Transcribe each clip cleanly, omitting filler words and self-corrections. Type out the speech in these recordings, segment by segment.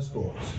Sports.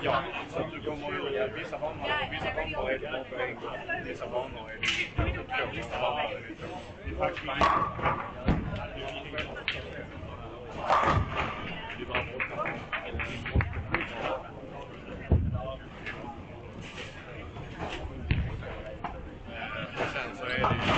Ja, så att du kommer ju vissa banor är det bara på en gång. Vissa banor är det 2 gånger. Det är bara borta. Och sen så är det ju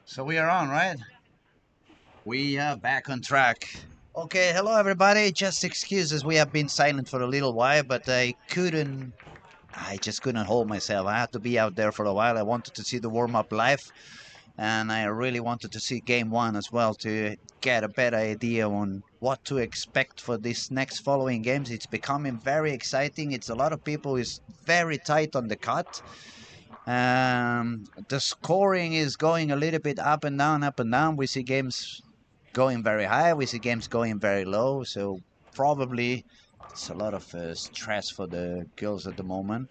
So we are on, right? We are back on track. Okay, hello everybody. Just excuses, we have been silent for a little while, but I just couldn't hold myself. I had to be out there for a while. I wanted to see the warm up live, and I really wanted to see game one as well to get a better idea on what to expect for this next following games. It's becoming very exciting. It's a lot of people is very tight on the cut. The scoring is going a little bit up and down, up and down. We see games going very high. We see games going very low. So probably it's a lot of stress for the girls at the moment.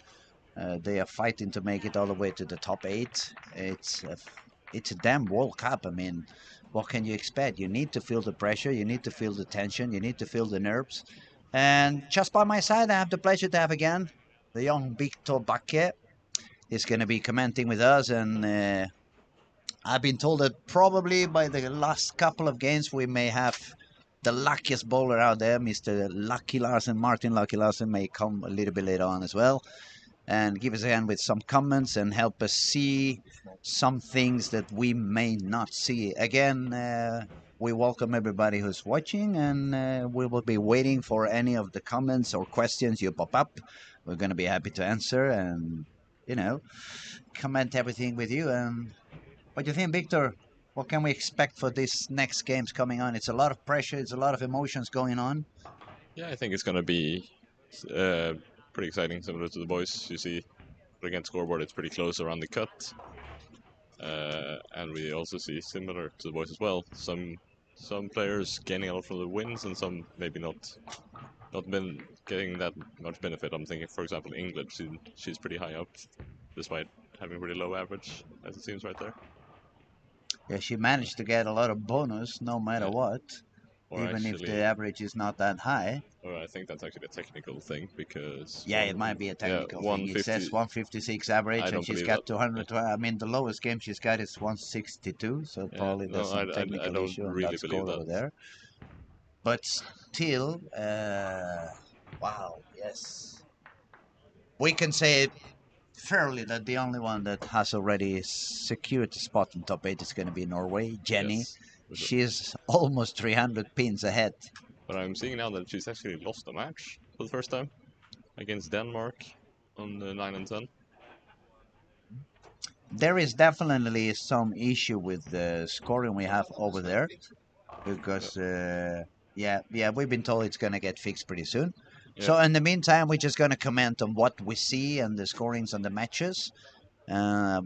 They are fighting to make it all the way to the top eight. It's a damn World Cup. I mean, what can you expect? You need to feel the pressure. You need to feel the tension. You need to feel the nerves. And just by my side, I have the pleasure to have again the young Victor Bakke. He's going to be commenting with us, and I've been told that probably by the last couple of games we may have the luckiest bowler out there, Mr. Lucky Larsen, Martin Lucky Larsen, may come a little bit later on as well and give us a hand with some comments and help us see some things that we may not see. Again, we welcome everybody who's watching, and we will be waiting for any of the comments or questions you pop up. We're going to be happy to answer and, comment everything with you. And what do you think, Victor? What can we expect for this next games coming on? It's a lot of pressure. It's a lot of emotions going on. Yeah, I think it's going to be pretty exciting, similar to the boys. You see, against scoreboard, it's pretty close around the cut, and we also see similar to the boys as well. Some players gaining a lot from the wins, and some maybe not been getting that much benefit. I'm thinking, for example, England. She's pretty high up, despite having a pretty low average, as it seems right there. Yeah, she managed to get a lot of bonus no matter Yeah. what, Or even if actually, the average is not that high. or I think that's actually a technical thing because Yeah, it might be a technical thing. It says 156 average, I and don't she's believe got that. 200. I mean, the lowest game she's got is 162, so Yeah, probably no, there's some I technical don't issue on really that believe score over that. there. But still, wow, yes. We can say fairly that the only one that has already secured the spot in top 8 is going to be Norway, Jenny. Yes, for sure. She's almost 300 pins ahead. But I'm seeing now that she's actually lost a match for the first time against Denmark on the 9 and 10. There is definitely some issue with the scoring we have over there because, yeah, we've been told it's going to get fixed pretty soon. So in the meantime, we're just going to comment on what we see and the scorings on the matches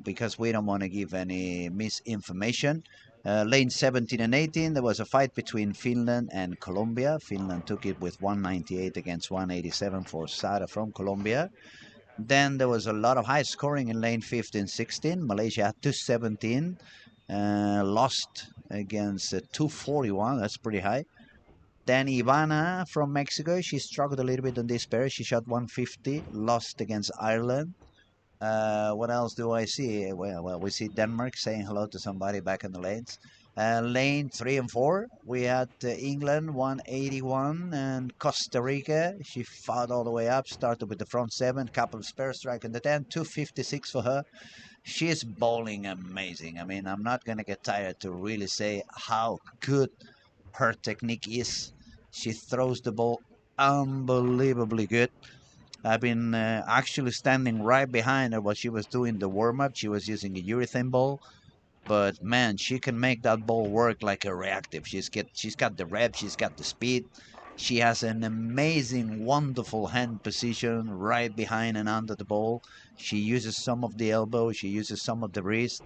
because we don't want to give any misinformation. Lane 17 and 18, there was a fight between Finland and Colombia. Finland took it with 198 against 187 for Sara from Colombia. Then there was a lot of high scoring in lane 15-16. Malaysia had 217, lost against 241. That's pretty high. Then Ivana from Mexico, she struggled a little bit on this pair. She shot 150, lost against Ireland. What else do I see? Well, we see Denmark saying hello to somebody back in the lanes. Lane 3 and 4, we had England 181 and Costa Rica. She fought all the way up, started with the front 7, couple of spare strike in the 10, 256 for her. She's bowling amazing. I mean, I'm not going to get tired to really say how good her technique is. She throws the ball unbelievably good. I've been actually standing right behind her while she was doing the warm-up. She was using a urethane ball, but man, she can make that ball work like a reactive. She's got the rep, she's got the speed. She has an amazing, wonderful hand position right behind and under the ball. She uses some of the elbow, she uses some of the wrist.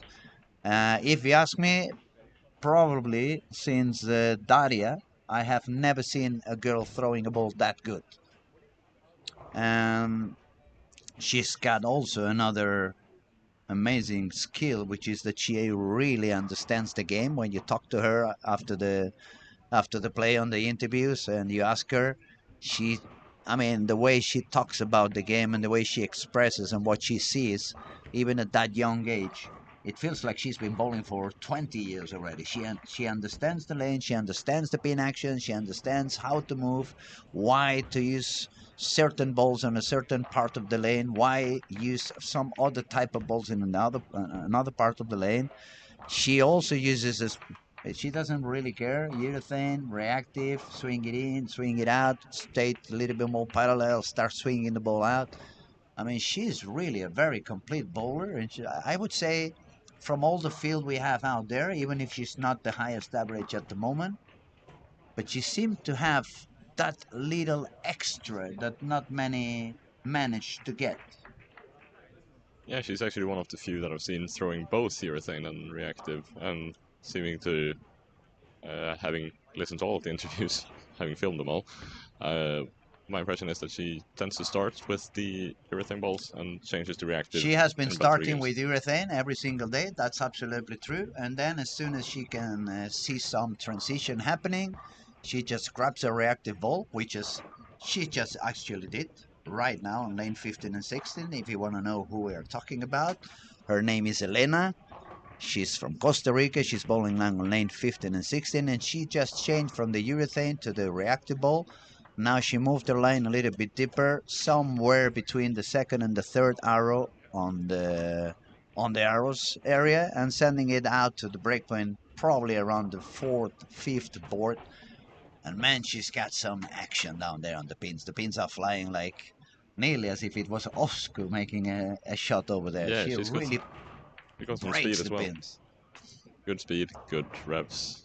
If you ask me, probably since Daria, I have never seen a girl throwing a ball that good. And she's got also another amazing skill, which is that she really understands the game. When you talk to her after the play on the interviews and you ask her, she, I mean, the way she talks about the game and the way she expresses and what she sees, even at that young age, it feels like she's been bowling for 20 years already. She understands the lane, she understands the pin action, she understands how to move, why to use certain balls on a certain part of the lane, why use some other type of balls in another part of the lane. She also uses this. She doesn't really care. Urethane, reactive, swing it in, swing it out, stay a little bit more parallel, start swinging the ball out. I mean, she's really a very complete bowler, and I would say, from all the field we have out there, even if she's not the highest average at the moment, but she seemed to have that little extra that not many manage to get. Yeah, she's actually one of the few that I've seen throwing both urethane and reactive, and seeming to, having listened to all of the interviews, having filmed them all, uh, my impression is that she tends to start with the urethane balls and changes to reactive. She has been in about 3 starting games. with urethane every single day. That's absolutely true. And then as soon as she can see some transition happening, she just grabs a reactive ball, which is she just actually did right now on lane 15 and 16. If you want to know who we are talking about, her name is Elena. She's from Costa Rica. She's bowling now on lane 15 and 16, and she just changed from the urethane to the reactive ball. Now she moved her line a little bit deeper, somewhere between the second and the third arrow on the arrows area, and sending it out to the breakpoint, probably around the fourth, fifth board. And man, she's got some action down there on the pins. The pins are flying like nearly as if it was Oscar making a shot over there. Yeah, She she's got really some breaks speed as the well. pins. Good speed, good revs.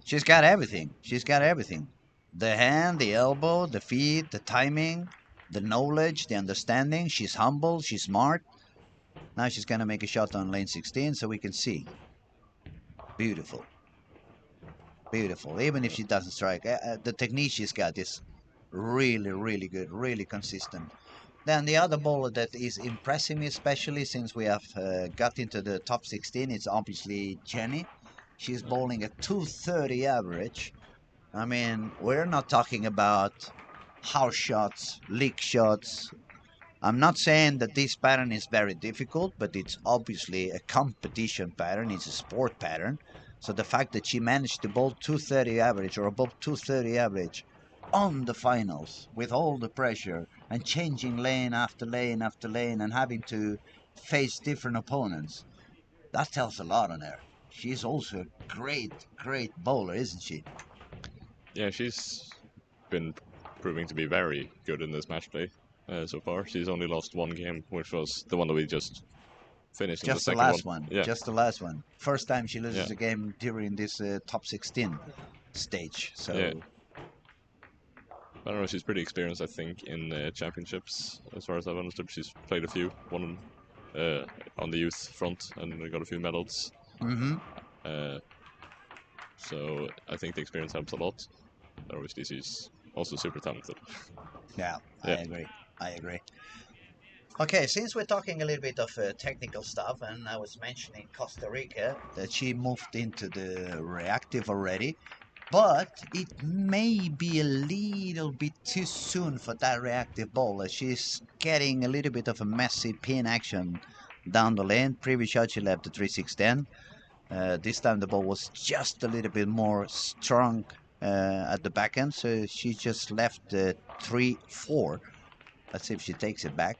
She's got everything. She's got everything. The hand, the elbow, the feet, the timing, the knowledge, the understanding. She's humble. She's smart. Now she's going to make a shot on lane 16 so we can see. Beautiful. Beautiful. Even if she doesn't strike, the technique she's got is really, really good, really consistent. Then the other bowler that is impressing me, especially since we have got into the top 16, it's obviously Jenny. She's bowling a 230 average. I mean, we're not talking about house shots, league shots. I'm not saying that this pattern is very difficult, but it's obviously a competition pattern. It's a sport pattern. So the fact that she managed to bowl 230 average or above 230 average on the finals with all the pressure and changing lane after lane after lane and having to face different opponents, that tells a lot on her. She's also a great, great bowler, isn't she? Yeah, she's been proving to be very good in this match play so far. She's only lost one game, which was the one that we just finished in the Just the second last one. Yeah, Just the last one. First time she loses Yeah. a game during this top 16 stage. So Yeah. I don't know. She's pretty experienced, I think, in championships. As far as I've understood, she's played a few, won on the youth front, and got a few medals. mhm. So I think the experience helps a lot. Obviously, she's also super talented. Yeah, I Yeah. agree. I agree. Okay, since we're talking a little bit of technical stuff, and I was mentioning Costa Rica, that she moved into the reactive already, but it may be a little bit too soon for that reactive ball, as she's getting a little bit of a messy pin action down the lane. Previous shot she left the 3-6-10. This time the ball was just a little bit more strong at the back end, so she just left the 3-4. Let's see if she takes it back.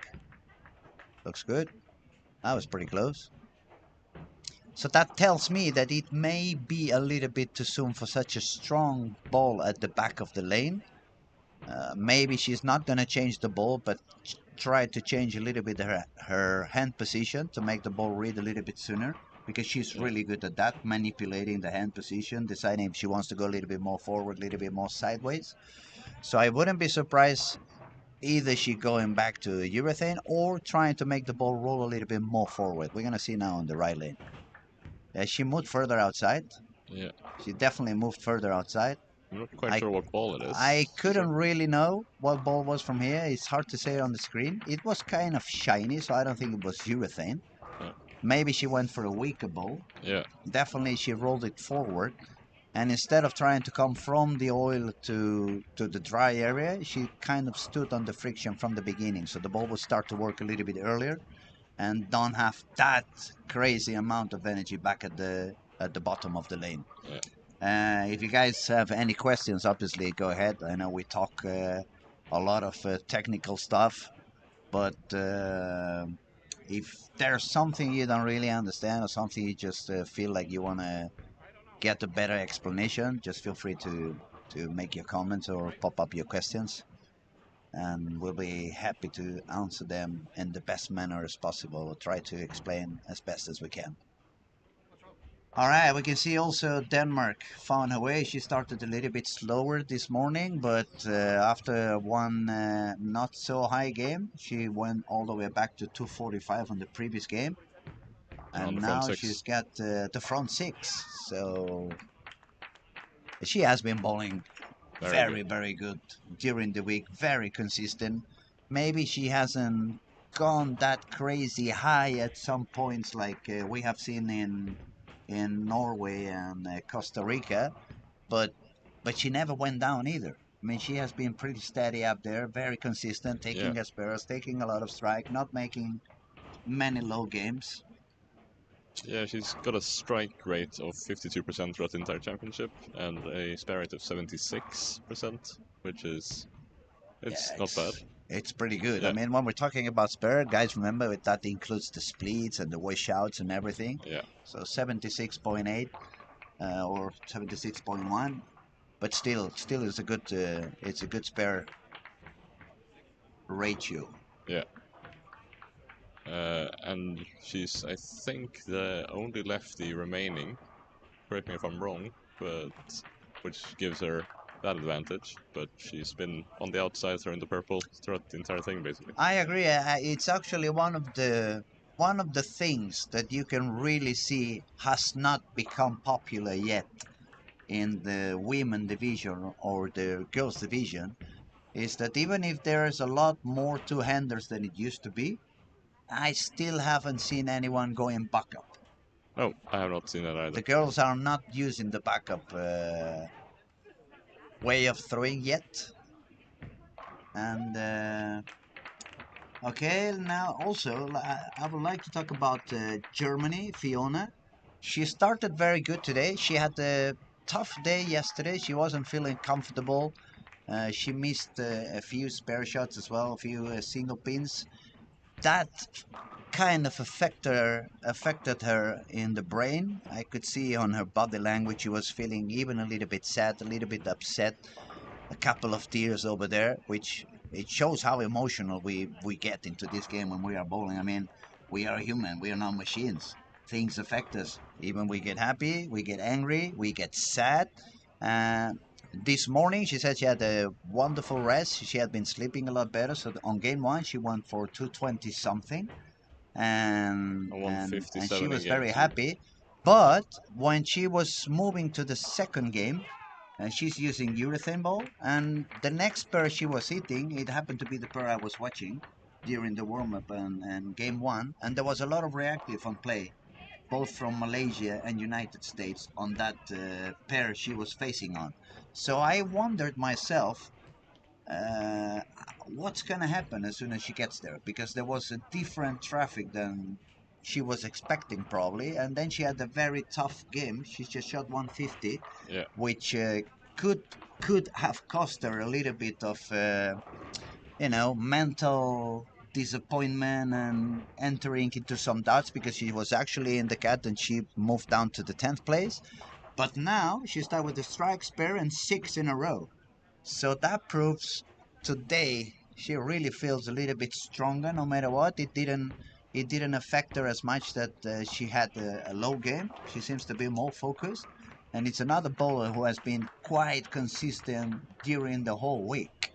Looks good. That was pretty close. So that tells me that it may be a little bit too soon for such a strong ball at the back of the lane. Maybe she's not going to change the ball, but try to change a little bit her hand position to make the ball read a little bit sooner, because she's really good at that, manipulating the hand position, deciding if she wants to go a little bit more forward, a little bit more sideways. So I wouldn't be surprised either she going back to urethane or trying to make the ball roll a little bit more forward. We're going to see now on the right lane. She moved further outside. Yeah. She definitely moved further outside. I'm not quite sure what ball it is. I couldn't really know what ball was from here. It's hard to say on the screen. It was kind of shiny, so I don't think it was urethane. Maybe she went for a weaker ball. Yeah. Definitely she rolled it forward. And instead of trying to come from the oil to the dry area, she kind of stood on the friction from the beginning. So the ball would start to work a little bit earlier and don't have that crazy amount of energy back at the bottom of the lane. Yeah. If you guys have any questions, obviously go ahead. I know we talk a lot of technical stuff, but if there's something you don't really understand or something you just feel like you want to get a better explanation, just feel free to make your comments or pop up your questions, and we'll be happy to answer them in the best manner as possible, or try to explain as best as we can. All right, we can see also Denmark found her way. She started a little bit slower this morning, but after one not so high game, she went all the way back to 245 on the previous game. And now she's got the front six. So she has been bowling very good during the week, very consistent. Maybe she hasn't gone that crazy high at some points like we have seen in Norway and Costa Rica, but she never went down either. I mean, she has been pretty steady up there, very consistent, taking her spares, taking a lot of strike, not making many low games. Yeah, she's got a strike rate of 52% throughout the entire championship and a spare rate of 76%, which is not bad. It's pretty good. I mean, when we're talking about spare, guys, remember that includes the splits and the washouts and everything. Yeah. So 76.8 or 76.1, but still is a good it's a good spare ratio. Yeah. And she's, I think, the only lefty remaining. Correct me if I'm wrong, but which gives her that advantage. But she's been on the outside throwing the purple throughout the entire thing, basically. I agree. It's actually one of the things that you can really see has not become popular yet in the women division or the girls division, is that even if there's a lot more two-handers than it used to be, I still haven't seen anyone going backup. Oh, I have not seen that either. The girls are not using the backup way of throwing yet. And okay, now also I would like to talk about Germany, Fiona. She started very good today. She had a tough day yesterday. She wasn't feeling comfortable. She missed a few spare shots as well, a few single pins. That kind of affected her in the brain. I could see on her body language she was feeling even a little bit sad, a little bit upset, a couple of tears over there, which it shows how emotional we get into this game when we are bowling. I mean, we are human, we are not machines. Things affect us. Even we get happy, we get angry, we get sad. This morning she said she had a wonderful rest. She had been sleeping a lot better. So on game one she went for 220 something, and she was very happy. But when she was moving to the second game, and she's using urethane ball, and the next pair she was hitting, it happened to be the pair I was watching during the warm-up and game one, and there was a lot of reactive on play, both from Malaysia and United States, on that pair she was facing on. So I wondered myself, what's gonna happen as soon as she gets there, because there was a different traffic than she was expecting probably, and then she had a very tough game. She just shot 150, which could have cost her a little bit of mental disappointment and entering into some doubts, because she was actually in the cut and she moved down to the 10th place. But now she started with a strike, spare, and 6 in a row. So that proves today she really feels a little bit stronger no matter what. It didn't affect her as much that she had a low game. She seems to be more focused, and it's another bowler who has been quite consistent during the whole week.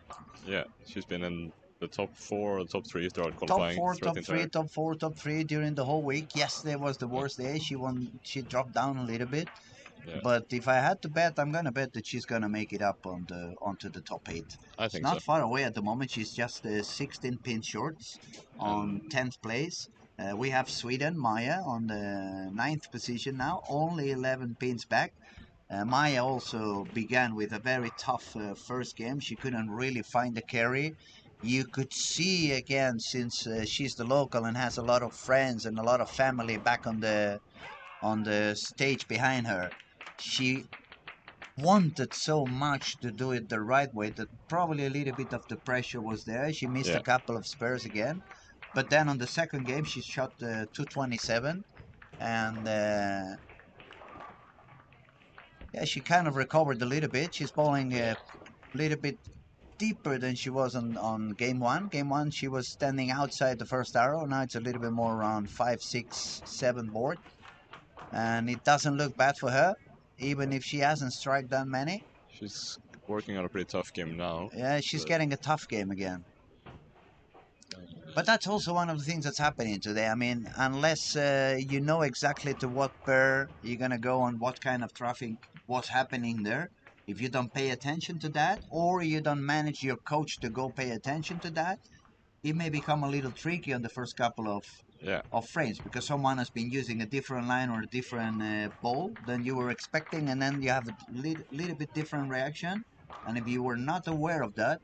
Yeah, she's been in the top 4 or top 3 throughout Top qualifying. four, throughout top the three, entire. top four, top three during the whole week. Yesterday was the worst day. She dropped down a little bit. Yeah, But if I had to bet, I'm gonna bet that she's gonna make it up onto the top 8. I She's think so. not far away at the moment. She's just 16 pin shorts on 10th place. We have Sweden, Maya, on the 9th position now, only 11 pins back. Maya also began with a very tough first game. She couldn't really find the carry. You could see again, since she's the local and has a lot of friends and a lot of family back on the stage behind her, she wanted so much to do it the right way that probably a little bit of the pressure was there. She missed Yeah. a couple of spares again, but then on the second game she shot 227, and yeah, she kind of recovered a little bit. She's bowling a little bit deeper than she was on game one. Game one she was standing outside the first arrow. Now it's a little bit more around 5, 6, 7 board, and it doesn't look bad for her, even if she hasn't struck that many. She's working on a pretty tough game now. Yeah, she's but- getting a tough game again. But that's also one of the things that's happening today. I mean, unless you know exactly to what pair you're going to go on, what kind of traffic, what's happening there, if you don't pay attention to that, or you don't manage your coach to go pay attention to that, it may become a little tricky on the first couple Yeah, of frames, because someone has been using a different line or a different ball than you were expecting, and then you have a little bit different reaction. And if you were not aware of that,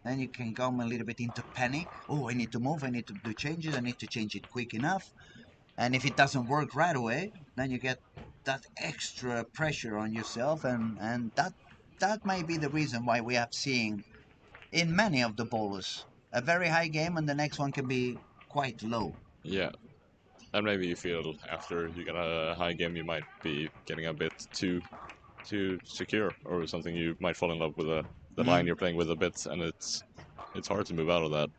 then you can come a little bit into panic. Oh, I need to move, I need to do changes, I need to change it quick enough. And if it doesn't work right away, then you get that extra pressure on yourself, and that may be the reason why we have seen in many of the bowlers a very high game and the next one can be quite low. yeah. And maybe you feel after you get a high game, you might be getting a bit too secure, or something. You might fall in love with the line you're playing with a bit, and it's hard to move out of that.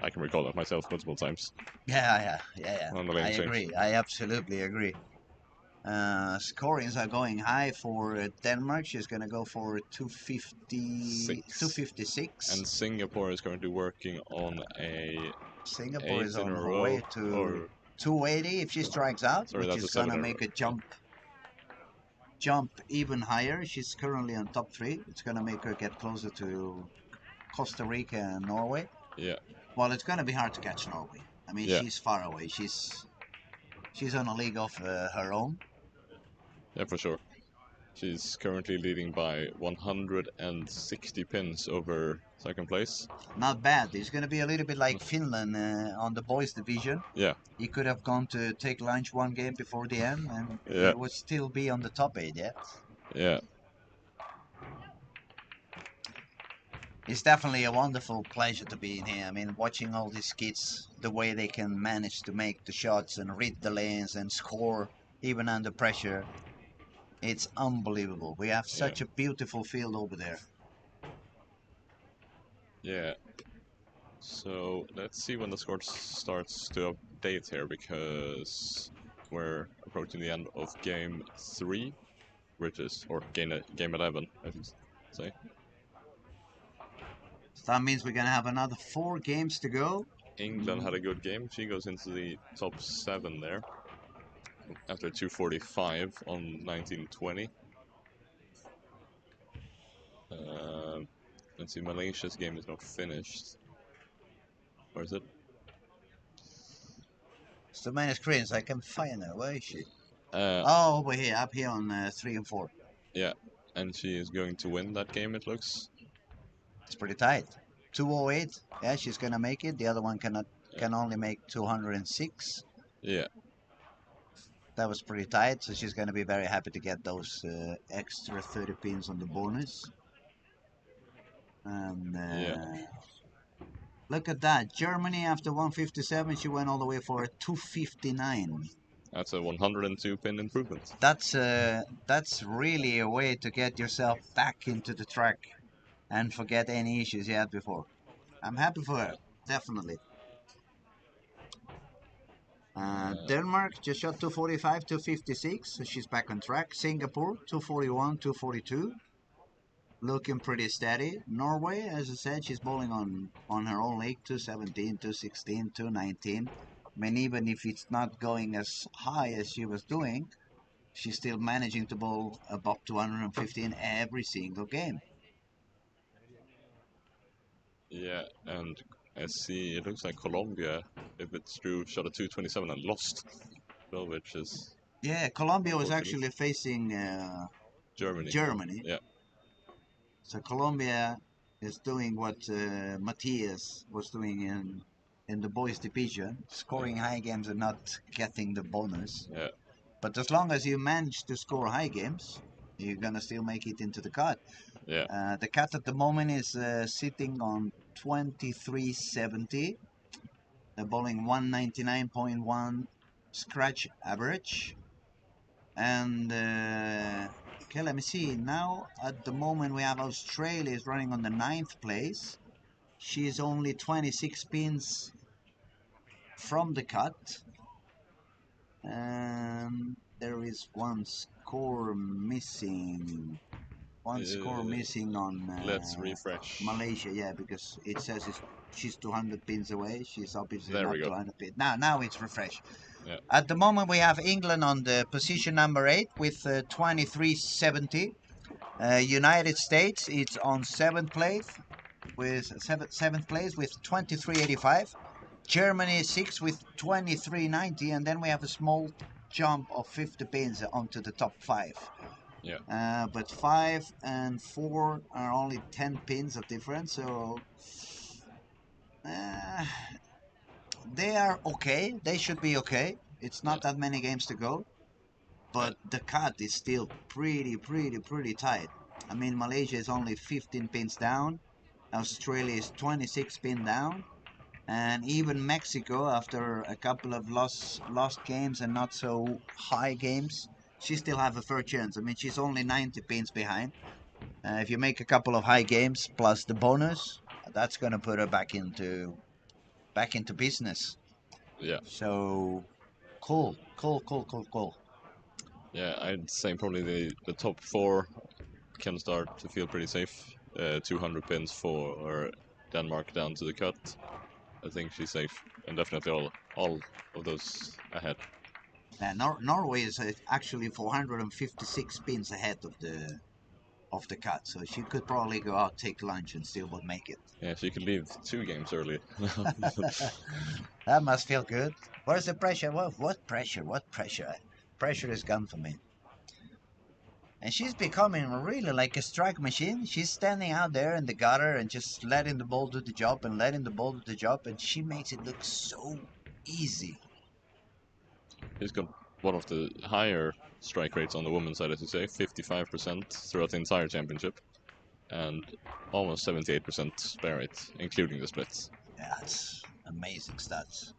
I can recall that myself multiple times. Yeah. On the I lane change. agree. I absolutely agree. Scorings are going high for Denmark. She's going to go for 250, 256. And Singapore is currently working on a Singapore is 8 in on a her row, way to or 280 if she strikes out, sorry, which that's is a going 7 to in a make row. a jump even higher. She's currently on top 3. It's going to make her get closer to Costa Rica and Norway. Yeah, Well, it's going to be hard to catch Norway. I mean, Yeah. she's far away. She's on a league of her own. yeah, for sure. She's currently leading by 160 pins over second place. Not bad. It's going to be a little bit like Finland on the boys division. Yeah, He could have gone to take lunch one game before the end, and Yeah. he would still be on the top 8. Yeah, yeah, it's definitely a wonderful pleasure to be in here. I mean, watching all these kids, the way they can manage to make the shots and read the lanes and score even under pressure, it's unbelievable. We have such a beautiful field over there. yeah. So let's see when the score starts to update here, because we're approaching the end of game 3, which is, or game 11, I should say. So that means we're going to have another 4 games to go. England had a good game. She goes into the top 7 there after 245 on 1920. Let's see, Malaysia's game is not finished. Where is it? So many screens, I can find her. Where is she? Uh, Oh, over here, up here on 3 and 4. yeah, and she is going to win that game, it looks. It's pretty tight. 208. Yeah, she's gonna make it. The other one can only make 206. Yeah, That was pretty tight. So she's gonna be very happy to get those extra 30 pins on the bonus. And look at that. Germany after 157, she went all the way for a 259. that's a 102 pin improvement. That's really a way to get yourself back into the track. and forget any issues he had before. I'm happy for her, definitely. Denmark just shot 245, 256, so she's back on track. Singapore 241, 242, looking pretty steady. Norway, as I said, she's bowling on her own league, 217, 216, 219. I mean, even if it's not going as high as she was doing, she's still managing to bowl above 215 every single game. Yeah, and I see it looks like Colombia, if it's true, shot a 227 and lost. Well, which is Yeah, Colombia was unfortunate. actually facing Germany. Germany. Yeah, So Colombia is doing what Matias was doing in the boys division, scoring high games and not getting the bonus. yeah, But as long as you manage to score high games, you're gonna still make it into the cut. yeah. The cut at the moment is sitting on 2370. They're bowling 199.1 scratch average. And okay, let me see. Now at the moment we have Australia is running on the 9th place. She's only 26 pins from the cut. And there is one score missing. One score missing on Let's refresh. Malaysia, yeah, because it says she's 200 pins away. She's obviously There not we go. 200 pins. Now it's refreshed. Yeah. At the moment, we have England on the position number 8 with 2370. United States, it's on 7th place with 7th place with 2385. Germany 6 with 2390, and then we have a small jump of 50 pins onto the top 5. Yeah. But 5 and 4 are only 10 pins of difference, so they are okay. They should be okay. It's not that many games to go, but the cut is still pretty tight. I mean, Malaysia is only 15 pins down. Australia is 26 pin down. And even Mexico, after a couple of lost games and not so high games, she still have a fair chance. I mean, she's only 90 pins behind. If you make a couple of high games plus the bonus, that's gonna put her back into business. Yeah. So cool. Yeah, I'd say probably the top 4 can start to feel pretty safe. 200 pins for Denmark down to the cut. I think she's safe, and definitely all of those ahead. Norway is actually 456 pins ahead of the cut, so she could probably go out, take lunch, and still would make it. Yeah, she could leave 2 games early. That must feel good. Where's the pressure? What pressure? What pressure? Pressure is gone for me. And she's becoming really like a strike machine. She's standing out there in the gutter and just letting the ball do the job and letting the ball do the job, and she makes it look so easy. He's got one of the higher strike rates on the women's side, as you say, 55% throughout the entire championship, and almost 78% spare rate, including the splits. Yeah, it's amazing stats.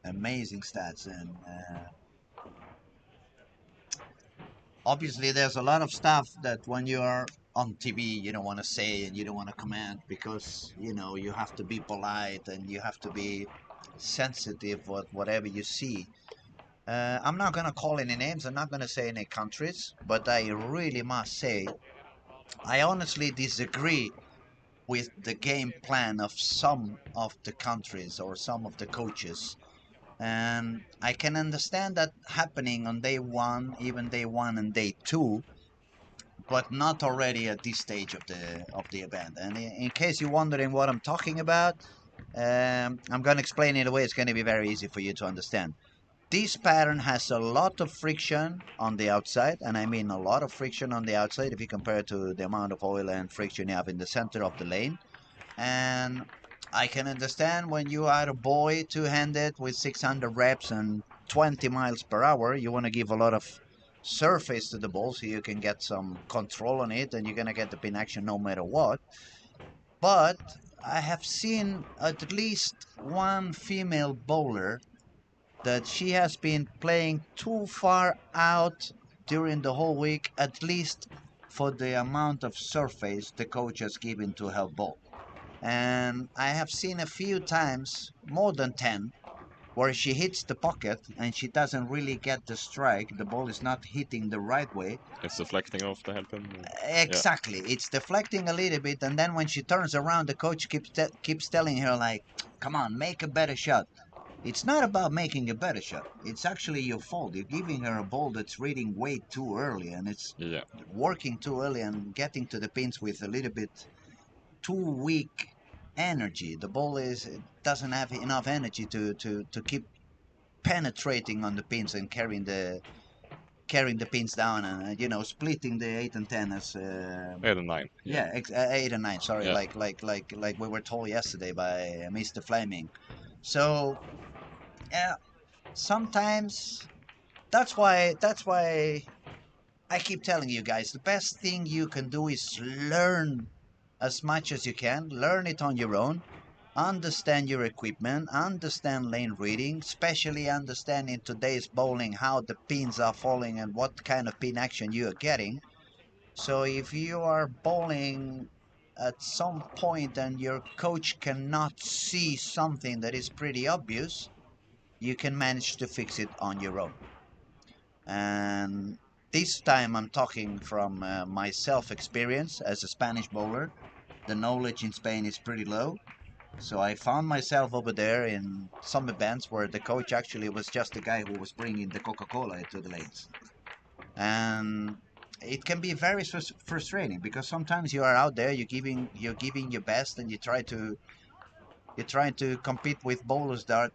Amazing stats, and obviously there's a lot of stuff that when you are on TV you don't want to say and you don't want to comment because you have to be polite and you have to be sensitive with whatever you see. I'm not gonna call any names. I'm not gonna say any countries, but I really must say I honestly disagree with the game plan of some of the countries or some of the coaches. And I can understand that happening on day 1, even day 1 and day 2, but not already at this stage of the event. And in case you're wondering what I'm talking about, I'm going to explain it in a way it's going to be very easy for you to understand. This pattern has a lot of friction on the outside, and I mean a lot of friction on the outside if you compare it to the amount of oil and friction you have in the center of the lane. And I can understand when you are a boy two-handed with 600 reps and 20 miles per hour, you want to give a lot of surface to the ball so you can get some control on it and you're going to get the pin action no matter what. But I have seen at least one female bowler that she has been playing too far out during the whole week at least for the amount of surface the coach has given to her ball. And I have seen a few times, more than 10, where she hits the pocket and she doesn't really get the strike. The ball is not hitting the right way. It's deflecting off the hairpin. Exactly. It's deflecting a little bit, and then when she turns around, the coach keeps telling her, like, come on, make a better shot. It's not about making a better shot. It's actually your fault. You're giving her a ball that's reading way too early, and it's working too early and getting to the pins with a little bit too weak energy. The ball doesn't have enough energy to keep penetrating on the pins and carrying the pins down, and splitting the 8 and 10 as 8 and 9. yeah, 8 and 9, sorry. Yeah. Like we were told yesterday by Mr. Fleming. So yeah, sometimes that's why I keep telling you guys, the best thing you can do is learn as much as you can. Learn it on your own. Understand your equipment, understand lane reading, especially understand in today's bowling how the pins are falling and what kind of pin action you are getting. So if you are bowling at some point and your coach cannot see something that is pretty obvious, you can manage to fix it on your own. And this time I'm talking from my self-experience as a Spanish bowler. The knowledge in Spain is pretty low. So I found myself over there in some events where the coach actually was just the guy who was bringing the Coca-Cola to the lanes. And it can be very frustrating because sometimes you are out there, you're giving your best, and you're trying to compete with bowlers that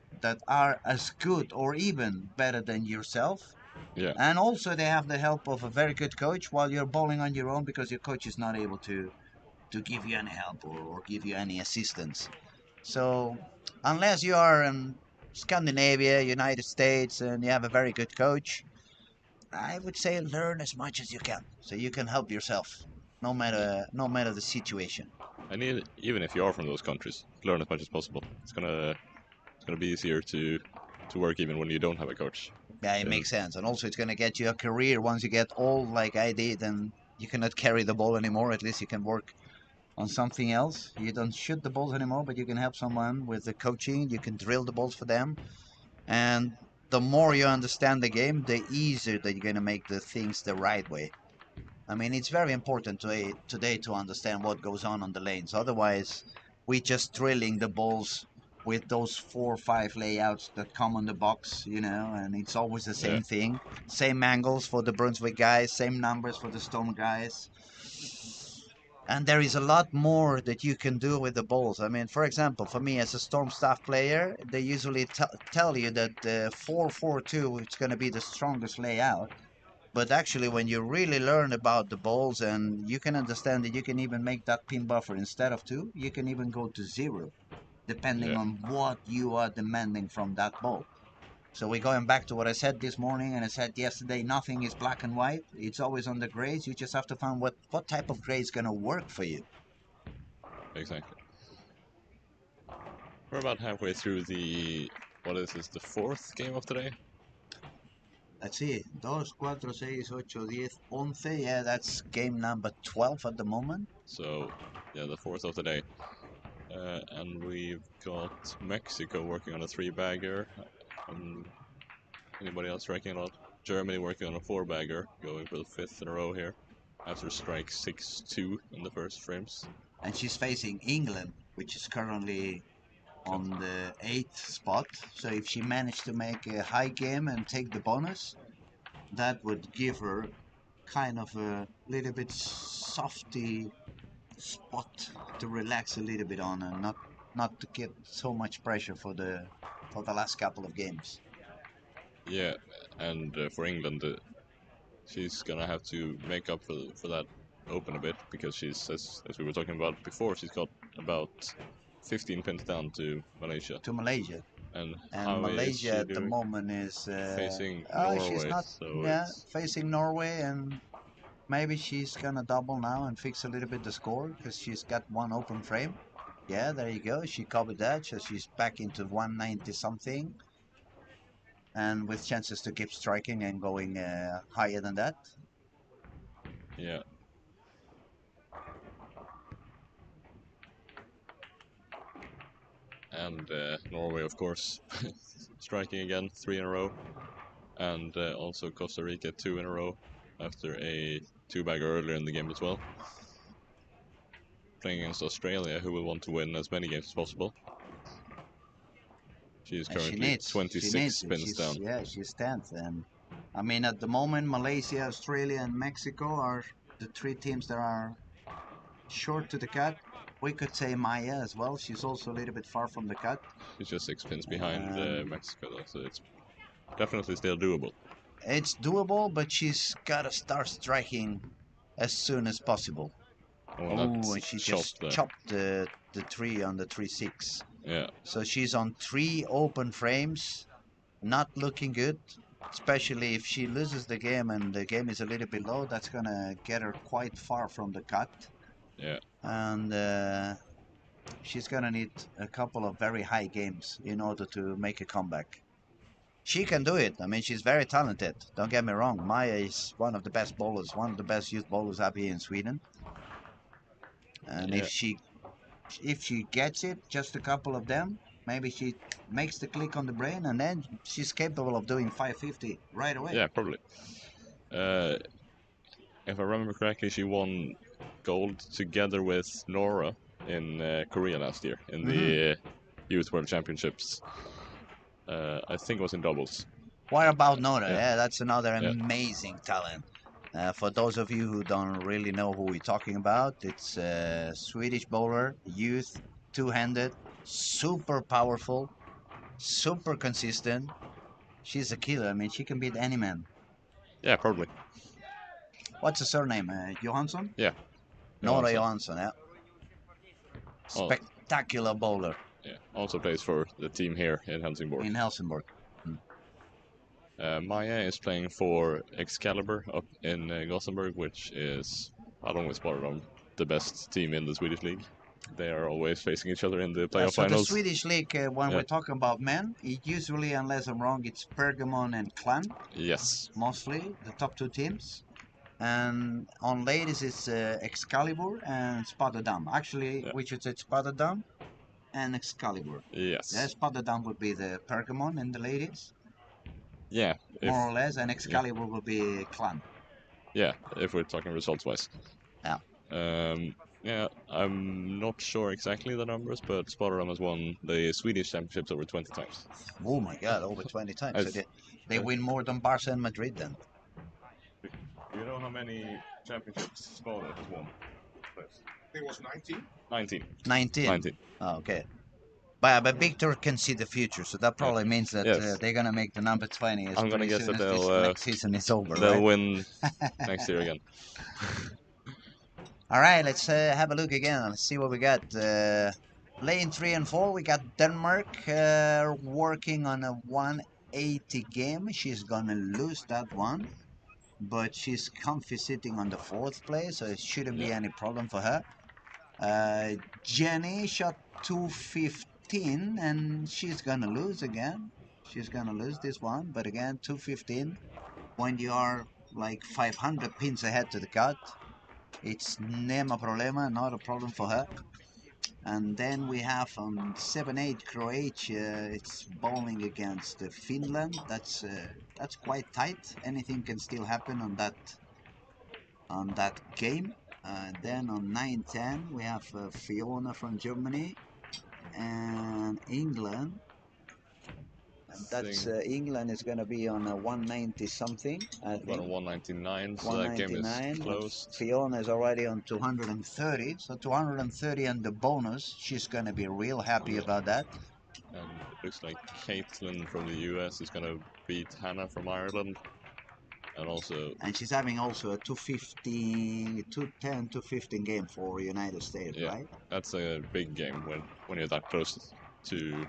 are as good or even better than yourself. Yeah. And also they have the help of a very good coach while you're bowling on your own because your coach is not able to give you any help or give you any assistance. So unless you are in Scandinavia, United States, and you have a very good coach, I would say learn as much as you can so you can help yourself, no matter the situation. And even if you are from those countries, learn as much as possible. It's gonna be easier to work even when you don't have a coach. Yeah, it makes sense. And also it's going to get you a career once you get old like I did and you cannot carry the ball anymore. At least you can work on something else. You don't shoot the balls anymore, but you can help someone with the coaching. You can drill the balls for them. And the more you understand the game, the easier that you're going to make the things the right way. I mean, it's very important today to understand what goes on the lanes. Otherwise, we're just drilling the balls with those 4 or 5 layouts that come on the box, and it's always the same thing. Same angles for the Brunswick guys, same numbers for the Storm guys. And there is a lot more that you can do with the balls. I mean, for example, for me as a Storm staff player, they usually tell you that 4-4-2 is going to be the strongest layout. But actually, when you really learn about the balls and you can understand that you can even make that pin buffer instead of 2, you can even go to 0, depending on what you are demanding from that ball. So we're going back to what I said this morning and I said yesterday, nothing is black and white. It's always on the grays. You just have to find what type of gray is going to work for you. Exactly. We're about halfway through the 4th game of today? Let's see, 2, 4, 6, 8, 10, 11. Yeah, that's game number 12 at the moment. So, yeah, the 4th of the day. And we've got Mexico working on a 3-bagger. Anybody else ranking on Germany working on a 4-bagger, going for the 5th in a row here, after strike 6-2 in the first frames. And she's facing England, which is currently on the 8th spot. So if she managed to make a high game and take the bonus, that would give her kind of a little bit softy spot to relax a little bit on and not to get so much pressure for the last couple of games. Yeah, and for England, she's gonna have to make up for that open a bit because she's, as we were talking about before, she's got about 15 pins down to Malaysia. And Malaysia at the moment is facing Norway. She's not, facing Norway, and maybe she's gonna double now and fix a little bit the score because she's got one open frame. Yeah, there you go. She covered that, so she's back into 190 something, and with chances to keep striking and going higher than that. Yeah, and Norway, of course, striking again 3 in a row, and also Costa Rica 2 in a row after a 2-bagger earlier in the game as well. Playing against Australia, who will want to win as many games as possible. She is currently 26 spins down. Yeah, she's 10th. And I mean, at the moment, Malaysia, Australia, and Mexico are the 3 teams that are short to the cut. We could say Maya as well. She's also a little bit far from the cut. She's just 6 spins behind Mexico, though, so it's definitely still doable. It's doable, but she's got to start striking as soon as possible. Oh, and she just chopped the 3 on the 3-6. Yeah. So she's on 3 open frames, not looking good. Especially if she loses the game and the game is a little bit low, that's gonna get her quite far from the cut. Yeah. And she's gonna need a couple of very high games in order to make a comeback. She can do it. I mean, she's very talented. Don't get me wrong. Maya is one of the best bowlers, one of the best youth bowlers up here in Sweden. And if she gets it, just a couple of them, maybe she makes the click on the brain, and then she's capable of doing 550 right away. Yeah, probably. If I remember correctly, she won gold together with Nora in Korea last year in the Youth World Championships. I think it was in doubles. What about Nora? Yeah, that's another amazing talent. For those of you who don't really know who we're talking about, it's a Swedish bowler, youth, 2-handed, super powerful, super consistent. She's a killer. I mean, she can beat any man. Yeah, probably. What's her surname? Johansson? Yeah. Nora Johansson, yeah. Spectacular bowler. Yeah, also plays for the team here in Helsingborg. In Helsingborg. Maya is playing for Excalibur up in Gothenburg, which is, along with Spoterdom, the best team in the Swedish league. They are always facing each other in the playoff finals. The Swedish league, when we're talking about men, it usually, unless I'm wrong, it's Pergamon and Clan. Yes. Mostly, the top 2 teams. And on ladies, it's Excalibur and Spoterdom. Actually, we should say Spoterdom and Excalibur. Yes. Yeah, Spoterdom would be the Pergamon in the ladies. Yeah. More or less, and Excalibur will be Clan. Yeah, if we're talking results-wise. Yeah. Yeah, I'm not sure exactly the numbers, but Spoterdom has won the Swedish championships over 20 times. Oh my God, over 20 times. So they win more than Barca and Madrid then. Do you know how many championships Spoterdom has won? I think it was 19. 19. 19? Oh, okay. But Victor can see the future, so that probably means that they're going to make the number 20 as I'm going to guess that they'll, next season is over, they'll win next year again. All right, let's have a look again. Let's see what we got. Lane 3 and 4, we got Denmark working on a 180 game. She's going to lose that one, but she's comfy sitting on the 4th place, so it shouldn't be any problem for her. Jenny shot 215, and she's going to lose again. She's going to lose this one, but again, 215. When you are like 500 pins ahead to the cut, it's nema problema, not a problem for her. And then we have on 7-8 Croatia, it's bowling against Finland. That's quite tight. Anything can still happen on that game. Then on 9-10 we have Fiona from Germany and England. And that's England is going to be on a 190 something. About a 199, so that game is close. Fiona is already on 230, so 230 and the bonus. She's going to be real happy about that. And it looks like Caitlin from the US is going to beat Hannah from Ireland. And she's having also a 250, 210, 215 game for United States, right? That's a big game when you're that close to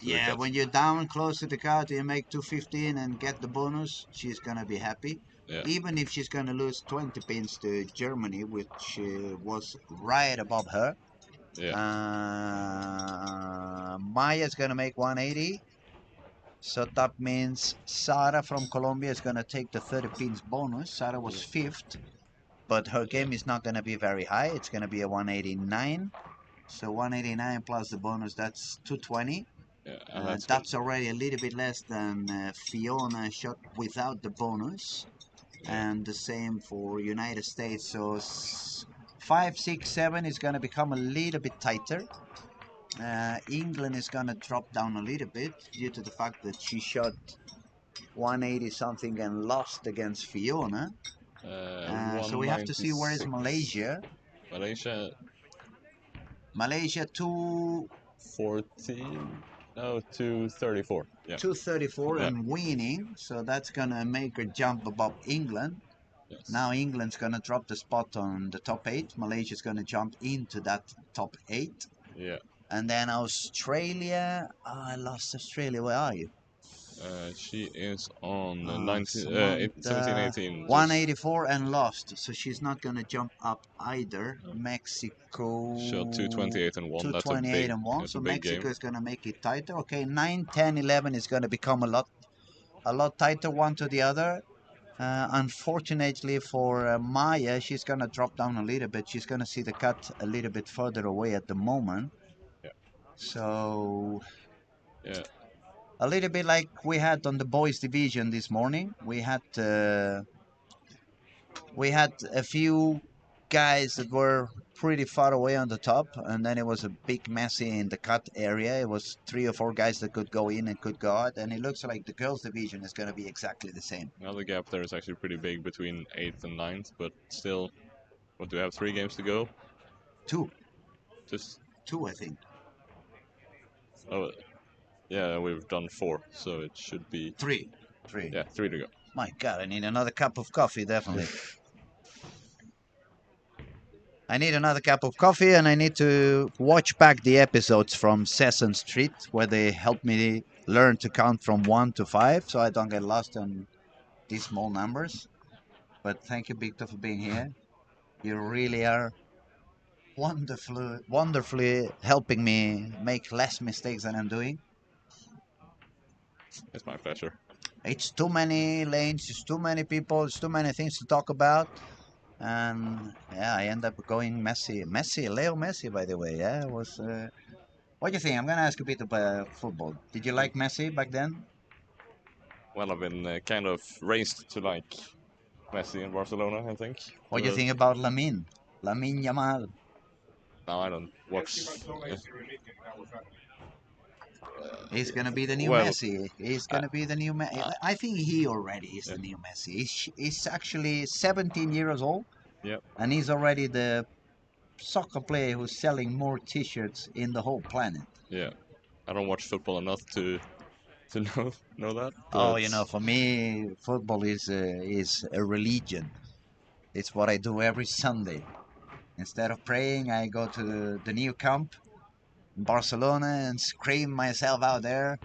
yeah, when you're down close to the cut, you make 215 and get the bonus, she's going to be happy. Yeah. Even if she's going to lose 20 pins to Germany, which was right above her. Yeah. Maya's going to make 180. So that means Sara from Colombia is going to take the 30 pins bonus. Sara was 5th, but her game is not going to be very high. It's going to be a 189. So 189 plus the bonus, that's 220. Yeah, and That's already a little bit less than Fiona shot without the bonus. And the same for United States. So 5, 6, 7 is going to become a little bit tighter. England is going to drop down a little bit due to the fact that she shot 180 something and lost against Fiona. So we have to see where is Malaysia. Malaysia 214. No, 234. Yeah. 234 and winning. So that's going to make her jump above England. Yes. Now England's going to drop the spot on the top 8. Malaysia's going to jump into that top 8. Yeah. And then Australia. Oh, I lost Australia. Where are you? She is on 17, 184 and lost. So she's not going to jump up either. Mexico. Shot 228 and 1. 228 and 1. So Mexico is going to make it tighter. Okay, 9, 10, 11 is going to become a lot tighter one to the other. Unfortunately for Maya, she's going to drop down a little bit. She's going to see the cut a little bit further away at the moment. Yeah. So, yeah, a little bit like we had on the boys division this morning. We had a few guys that were pretty far away on the top, and then it was a big messy in the cut area. It was 3 or 4 guys that could go in and could go out, and it looks like the girls division is going to be exactly the same. Now the gap there is actually pretty big between 8th and 9th, but still, what do we have, 3 games to go? 2. Just 2, I think. Oh, yeah, we've done 4, so it should be 3. Yeah, 3 to go. My God, I need another cup of coffee, definitely. I need another cup of coffee, and I need to watch back the episodes from Sesame Street, where they helped me learn to count from 1 to 5, so I don't get lost on these small numbers. But thank you, Victor, for being here. You really are wonderfully helping me make less mistakes than I'm doing. It's my pleasure. It's too many lanes, it's too many people, it's too many things to talk about. And yeah, I end up going Messi, Leo Messi, by the way. Yeah, it was. What do you think? I'm gonna ask a bit about football. Did you like Messi back then? Well, I've been kind of raised to like Messi in Barcelona, I think. What do you think about Lamine Yamal? No, I don't watch. He's gonna be the new Messi. He's gonna be the new Messi. I think he already is the new Messi. He's actually 17 years old. Yep. And he's already the soccer player who's selling more T-shirts in the whole planet. Yeah, I don't watch football enough to know that. Oh, you know, for me, football is a religion. It's what I do every Sunday. Instead of praying, I go to the new camp in Barcelona and scream myself out there,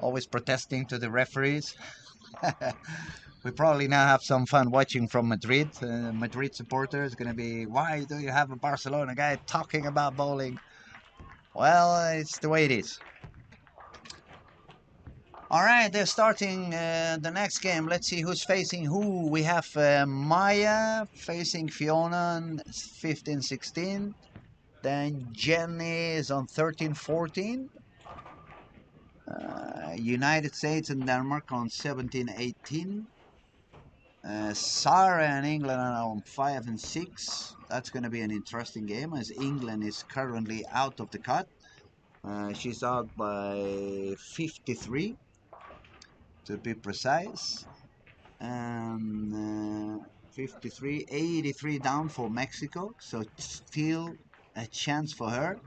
always protesting to the referees. We probably now have some fun watching from Madrid. Madrid supporters going to be, why do you have a Barcelona guy talking about bowling? Well, it's the way it is. All right, they're starting the next game. Let's see who's facing who. We have Maya facing Fiona on 15-16. Then Jenny is on 13-14. United States and Denmark on 17-18. Sarah and England are on 5 and 6. That's going to be an interesting game as England is currently out of the cut. She's out by 53 to be precise. And 53, 83 down for Mexico. So still a chance for her.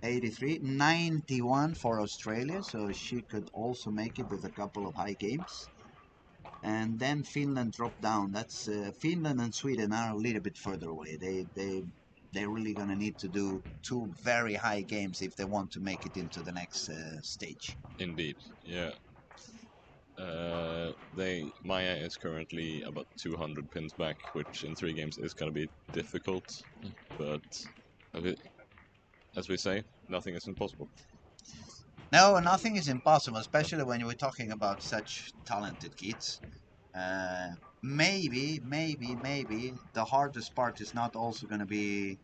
83, 91 for Australia. So she could also make it with a couple of high games. And then Finland dropped down. That's Finland and Sweden are a little bit further away. They're really gonna need to do 2 very high games if they want to make it into the next stage. Indeed, yeah. Maya is currently about 200 pins back, which in 3 games is gonna be difficult. But as we say, nothing is impossible. No, nothing is impossible, especially when we're talking about such talented kids. Maybe the hardest part is not also going to be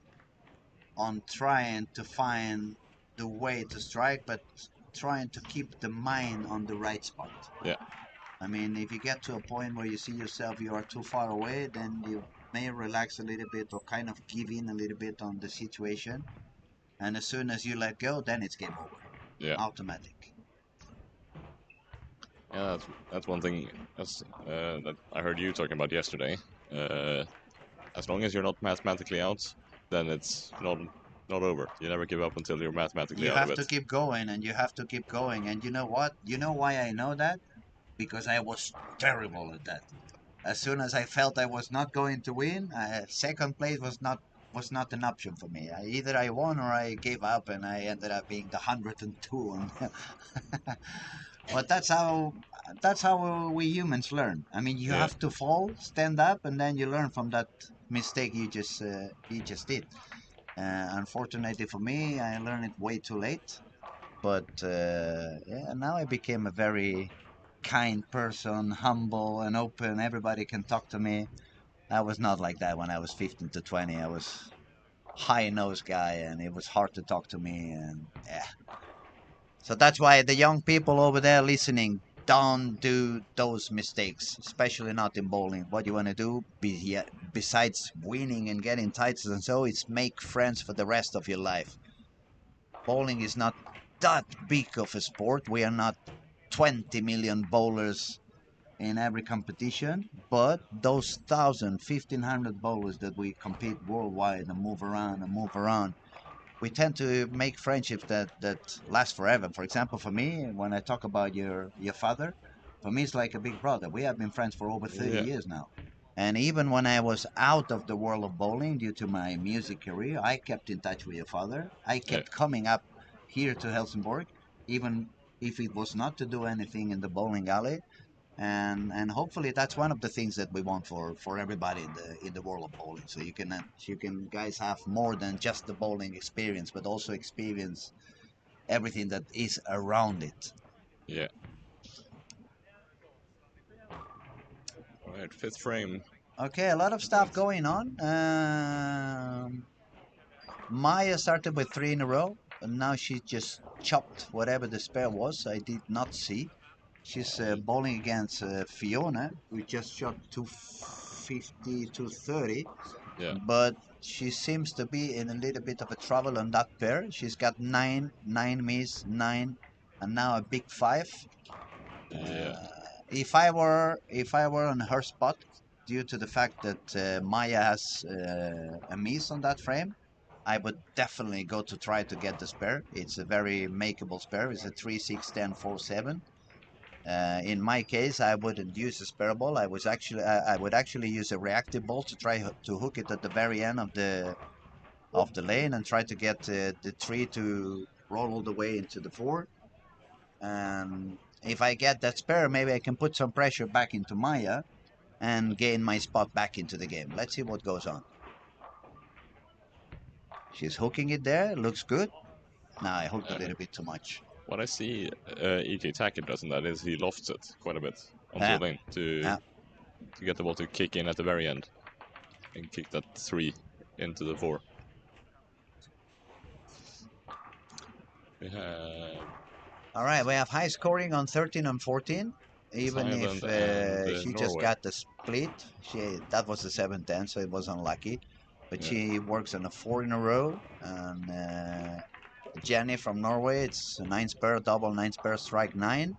on trying to find the way to strike, but trying to keep the mind on the right spot. Yeah. I mean, if you get to a point where you see yourself you are too far away, then you may relax a little bit or kind of give in a little bit on the situation. And as soon as you let go, then it's game over. Yeah. Automatic. Yeah, that's one thing that I heard you talking about yesterday. As long as you're not mathematically out, then it's not over. You never give up until you're mathematically You out of have it. to keep going, and you have to keep going. And you know what? You know why I know that? Because I was terrible at that. As soon as I felt I was not going to win, second place was not an option for me. Either I won or I gave up, and I ended up being the 102. But that's how we humans learn. I mean, you Yeah. have to fall, stand up, and then you learn from that mistake you just did. Unfortunately for me, I learned it way too late. But yeah, now I became a very kind person, humble and open. Everybody can talk to me. I was not like that when I was 15 to 20. I was high nose guy, and it was hard to talk to me. And yeah, so that's why the young people over there listening, don't do those mistakes, especially not in bowling. What you want to do, besides winning and getting titles and so, is make friends for the rest of your life. Bowling is not that big of a sport. We are not 20 million bowlers in every competition, but those 1,500 bowlers that we compete worldwide and move around, we tend to make friendships that last forever. For example, for me, when I talk about your father, for me it's like a big brother. We have been friends for over 30 Yeah. years now. And even when I was out of the world of bowling due to my music career, I kept in touch with your father. I Yeah. kept coming up here to Helsingborg, even if it was not to do anything in the bowling alley. And hopefully that's one of the things that we want for everybody in the world of bowling. So you can guys have more than just the bowling experience, but also experience everything that is around it. Yeah. All right. Fifth frame. Okay, a lot of stuff going on. Maya started with 3 in a row, and now she just chopped whatever the spare was. I did not see. She's bowling against Fiona, who just shot 250, 230. Yeah. But she seems to be in a little bit of a trouble on that pair. She's got 9 miss, 9, and now a big 5. Yeah. If I were on her spot, due to the fact that Maya has a miss on that frame, I would definitely go to try to get the spare. It's a very makeable spare. It's a 3, 6, 10, 4, 7. In my case, I wouldn't use a spare ball. I would actually use a reactive ball to try to hook it at the very end of the lane and try to get the 3 to roll all the way into the 4. And if I get that spare, maybe I can put some pressure back into Maya and gain my spot back into the game. Let's see what goes on. She's hooking it there. Looks good. Now I hooked a little bit too much. What I see EK Tackett does in that is he lofts it quite a bit onto Yeah. the lane to get the ball to kick in at the very end and kick that 3 into the 4. We have All right, we have high scoring on 13 and 14. Even if Thailand and she just Norway. got the split, that was the 7-10, so it was unlucky. But Yeah. she works on a 4 in a row. And Jenny from Norway, it's a 9 spare, double 9 spare, strike 9.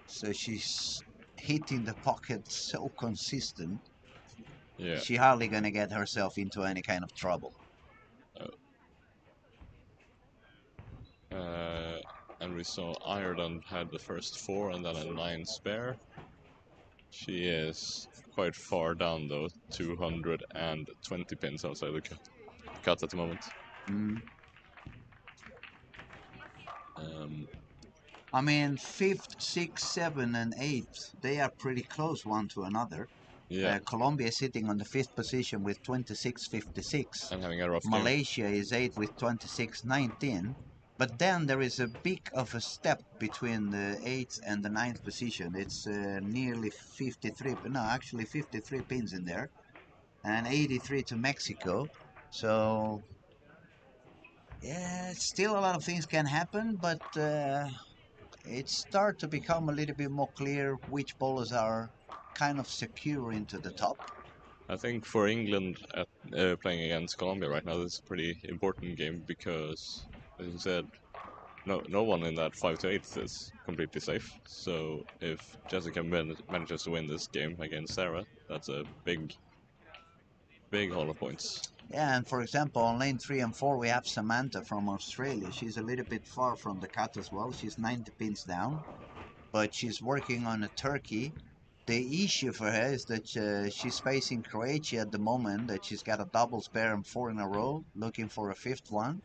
So she's hitting the pocket so consistent. Yeah. She hardly gonna get herself into any kind of trouble. And we saw Ireland had the first 4 and then a 9 spare. She is quite far down though, 220 pins outside the cut at the moment. Mm. Um, I mean, 5th, 6th, 7th, and 8th, they are pretty close one to another. yeah, Colombia is sitting on the 5th position with 26.56. and having a rough game. Malaysia is 8th with 26.19. But then there is a big of a step between the 8th and the 9th position. It's nearly 53 pins in there. And 83 to Mexico. So Yeah, still a lot of things can happen, but it starts to become a little bit more clear which bowlers are kind of secure into the top. I think for England playing against Colombia right now, this is a pretty important game because, as you said, no one in that 5 to 8 is completely safe. So if Jessica manages to win this game against Sarah, that's a big haul of points. Yeah, and for example, on lane 3 and 4, we have Samantha from Australia. She's a little bit far from the cut as well. She's 90 pins down, but she's working on a turkey. The issue for her is that she's facing Croatia at the moment, that she's got a double spare and 4 in a row, looking for a 5th one.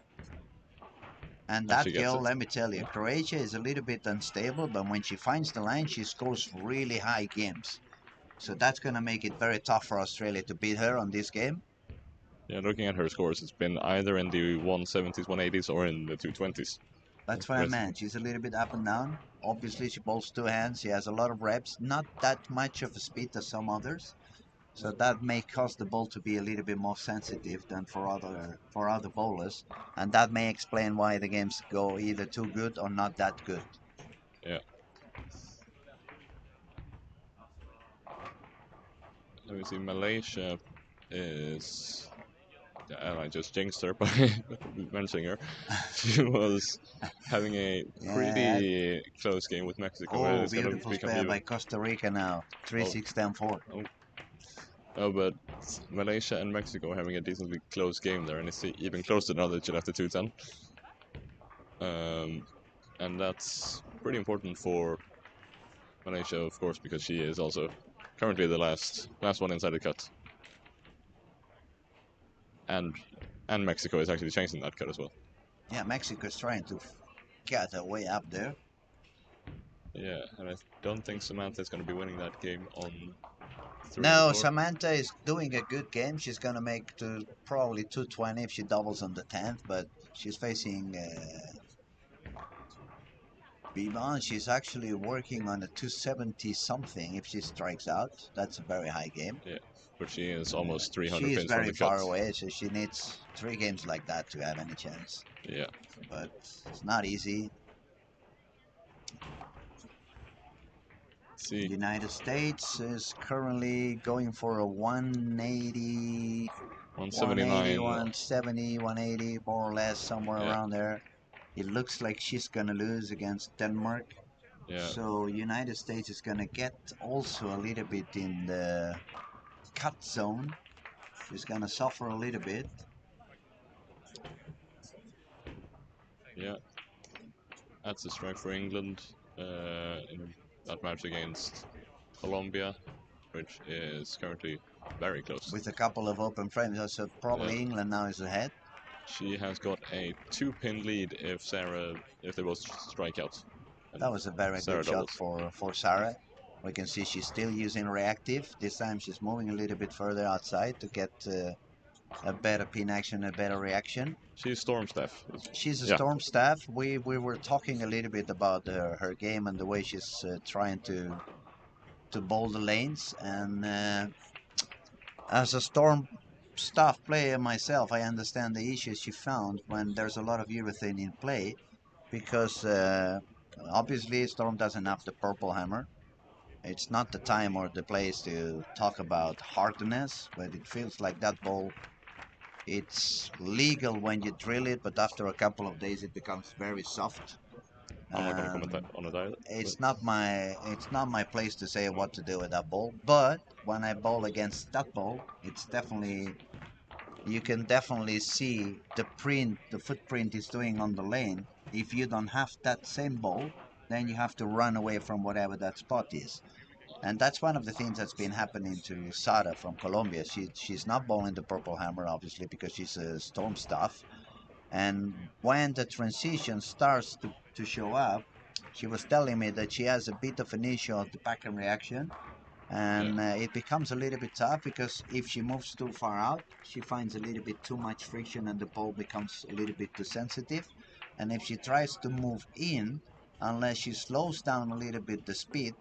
And And she that gets girl, it. let me tell you, Croatia is a little bit unstable, but when she finds the line, she scores really high games. So that's going to make it very tough for Australia to beat her on this game. Yeah, looking at her scores, it's been either in the 170s, 180s, or in the 220s. That's what I meant. She's a little bit up and down. Obviously, she bowls 2 hands. She has a lot of reps. Not that much of a speed as some others. So that may cause the ball to be a little bit more sensitive than for other bowlers. And that may explain why the games go either too good or not that good. Yeah. Let me see. Malaysia is. And I just jinxed her by mentioning her. She was having a Yeah. pretty close game with Mexico. Oh, It's going to beautiful become spare even. by Costa Rica now. 3 Oh, 6 10 4. oh, oh, but Malaysia and Mexico are having a decently close game there, and it's even closer now that you left the 210. And that's pretty important for Malaysia, of course, because she is also currently the last one inside the cut. And Mexico is actually changing that cut as well. Yeah, Mexico is trying to get her way up there. Yeah, and I don't think Samantha is going to be winning that game on 3 No, or... Samantha is doing a good game. She's going to make to probably 220 if she doubles on the 10th, but she's facing Biban. She's actually working on a 270 something if she strikes out. That's a very high game. Yeah, but she is almost 300 She is pins from very the cut. far away, so she needs 3 games like that to have any chance. Yeah. But it's not easy. See. United States is currently going for a 180, 180, 179. 170, 180, more or less, somewhere Yeah. around there. It looks like she's gonna lose against Denmark. Yeah. So United States is gonna get also a little bit in the cut zone. She's gonna suffer a little bit. Yeah. That's a strike for England in that match against Colombia, which is currently very close. With a couple of open frames, so probably England now is ahead. She has got a 2-pin lead if they both strike out. That was a very Sarah good shot doubles. for Sarah. We can see she's still using reactive. This time she's moving a little bit further outside to get a better pin action, a better reaction. She's Storm Staff. She's a Storm Staff. We were talking a little bit about her game and the way she's trying to bowl the lanes. And as a Storm Staff player myself, I understand the issues she found when there's a lot of urethane in play, because obviously Storm doesn't have the purple hammer. It's not the time or the place to talk about hardness, but it feels like that ball, it's legal when you drill it, but after a couple of days it becomes very soft. I'm not gonna comment on it either. It's not my place to say what to do with that ball, but when I bowl against that ball, it's definitely, you can definitely see the footprint it's doing on the lane. If you don't have that same ball, then you have to run away from whatever that spot is. And that's one of the things that's been happening to Sara from Colombia. She's not bowling the purple hammer, obviously, because she's a Storm Staff. And when the transition starts to show up, she was telling me that she has a bit of an issue of the backhand reaction. And it becomes a little bit tough because if she moves too far out, she finds a little bit too much friction and the ball becomes a little bit too sensitive. And if she tries to move in, unless she slows down a little bit the speed,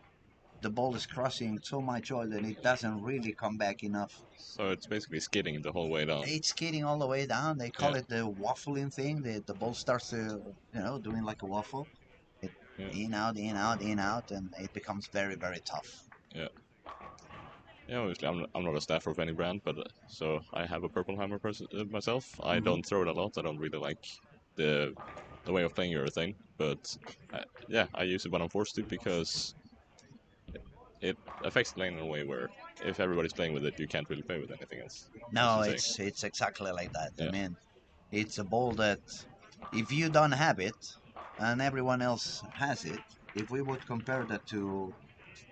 the ball is crossing so much oil that it doesn't really come back enough. So it's basically skidding the whole way down. It's skidding all the way down. They call Yeah. it the waffling thing. The ball starts to, doing like a waffle. It, Yeah. in, out, in, out, in, out, and it becomes very, very tough. Yeah. Yeah, obviously I'm not a staffer of any brand, but so I have a purple hammer myself. I don't throw it a lot. I don't really like the way of playing urethane, but yeah, I use it when I'm forced to because it affects the lane in a way where if everybody's playing with it, you can't really play with anything else. No, as you say. it's exactly like that. I Yeah. mean, it's a ball that if you don't have it and everyone else has it, if we would compare that to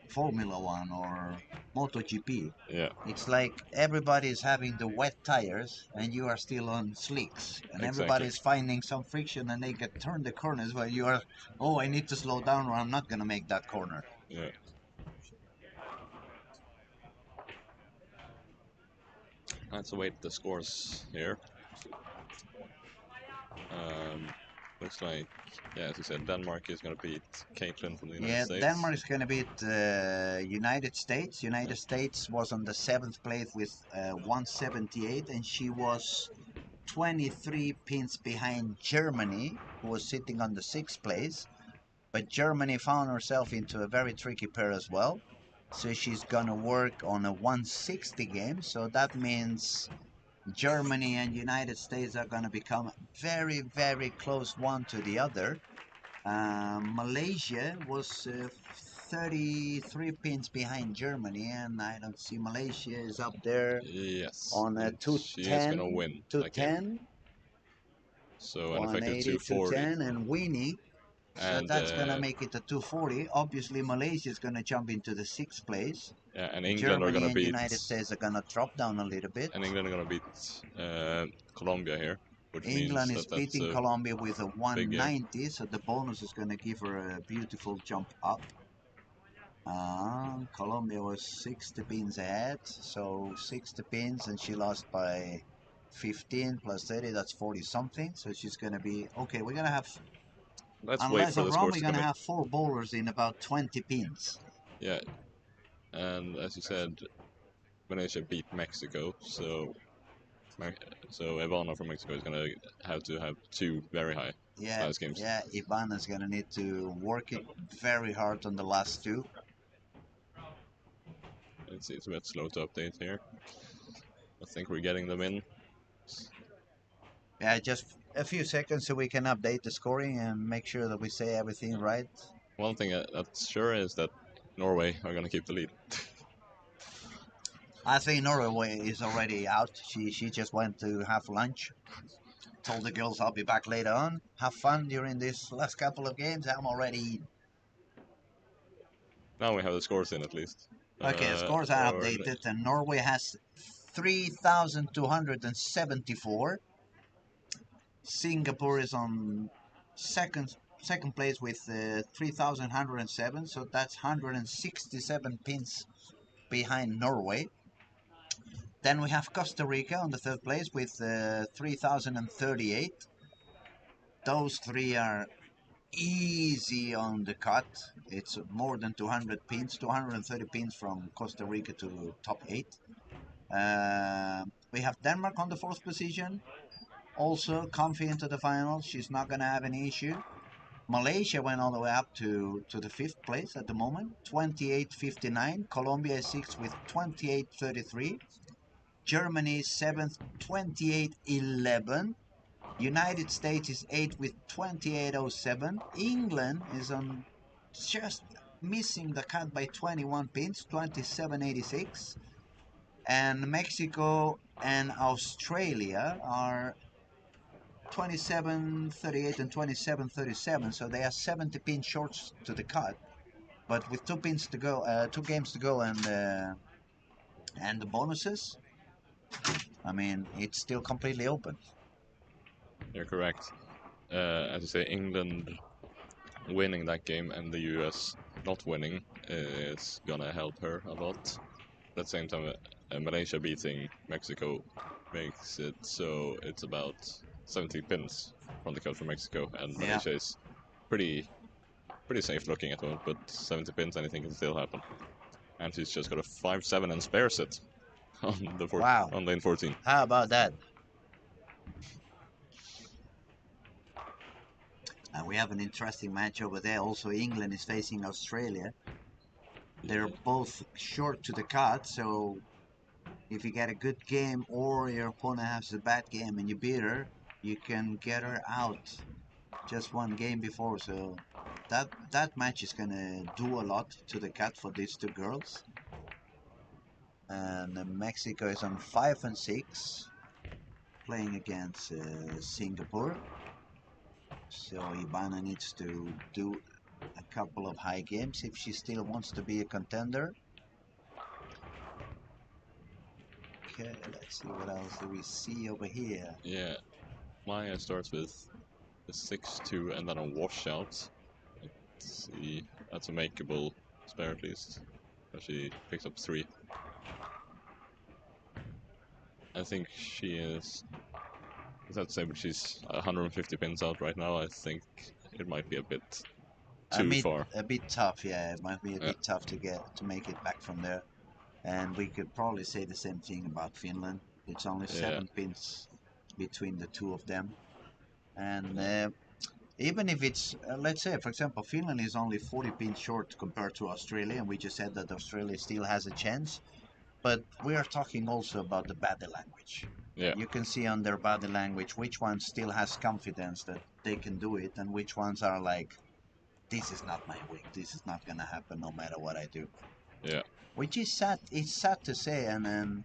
Formula One or MotoGP, Yeah. it's like everybody's having the wet tires and you are still on slicks, and Exactly. everybody's finding some friction and they get turn the corners while you are, oh, I need to slow down or I'm not gonna make that corner. Yeah. Let's await the scores here. Looks like, yeah, as you said, Denmark is going to beat Caitlin from the United States. Denmark is going to beat United States. United States was on the 7th place with 178, and she was 23 pins behind Germany, who was sitting on the 6th place. But Germany found herself into a very tricky pair as well. So she's going to work on a 160 game. So that means Germany and United States are going to become very, very close one to the other. Malaysia was 33 pins behind Germany, and I don't see Malaysia is up there. Yes. On a 210. She is going to win. 210. So an effective 180, 240. 210, and winning. So And that's going to make it a 240. Obviously, Malaysia is going to jump into the 6th place. yeah, and England Germany are going to and beat. United States are going to drop down a little bit. And England are going to beat Colombia here, which England means is that beating Colombia with a 190, so the bonus is going to give her a beautiful jump up. Colombia was 60 pins ahead, so 60 pins, and she lost by 15 plus 30, that's 40 something. So she's going to be okay. We're going to have, Let's wait unless for I'm the wrong, scores we're to going come to in. have 4 bowlers in about 20 pins. Yeah, and as you said, Malaysia beat Mexico, so Ivana from Mexico is going to have 2 very high last games. Yeah, Ivana's going to need to work it very hard on the last 2. Let's see, it's a bit slow to update here. I think we're getting them in. Yeah, just a few seconds so we can update the scoring and make sure that we say everything right. One thing that's sure is that Norway are going to keep the lead. I think Norway is already out. She just went to have lunch. Told the girls I'll be back later on. Have fun during this last couple of games. I'm already. Now we have the scores in at least. Okay, the scores are updated, and Norway has 3,274. Singapore is on second place with 3,107. So that's 167 pins behind Norway. Then we have Costa Rica on the 3rd place with 3,038. Those 3 are easy on the cut. It's more than 200 pins, 230 pins from Costa Rica to top 8. We have Denmark on the 4th position, also comfy into the final. She's not going to have any issue. Malaysia went all the way up to the 5th place at the moment, 28.59. Colombia is 6th with 28.33. Germany is 7th, 28.11. United States is 8th with 28.07. England is on just missing the cut by 21 pins, 27.86. And Mexico and Australia are 27.38 and 27.37, so they are 70 pins short to the cut. But with 2 games to go, and the bonuses, I mean, it's still completely open. You're correct. As you say, England winning that game and the US not winning is gonna help her a lot. At the same time, Malaysia beating Mexico makes it so it's about 70 pins from the cut from Mexico, and Malaysia is pretty pretty safe looking at the moment, but 70 pins, anything can still happen. And she's just got a 5-7 and spares it on the Wow. on lane 14. How about that? And we have an interesting match over there. Also, England is facing Australia. They're both short to the cut, so if you get a good game or your opponent has a bad game and you beat her, you can get her out just one game before. So that match is gonna do a lot to the cut for these two girls. And Mexico is on 5 and 6, playing against Singapore. So Ivana needs to do a couple of high games if she still wants to be a contender. Okay, let's see what else do we see over here. Yeah, Maya starts with a 6-2 and then a washout. Let's see, that's a makeable spare at least. But she picks up 3. I think she is. It's hard to say, but she's 150 pins out right now. I think it might be a bit too far. A bit tough, yeah. It might be a bit tough to make it back from there. And we could probably say the same thing about Finland. It's only 7 pins between the two of them. And even if it's, let's say, for example, Finland is only 40 pins short compared to Australia, and we just said that Australia still has a chance. But we are talking also about the body language. Yeah. You can see on their body language which one still has confidence that they can do it, and which ones are like, this is not my week. This is not gonna happen no matter what I do. Yeah. Which is sad. It's sad to say, and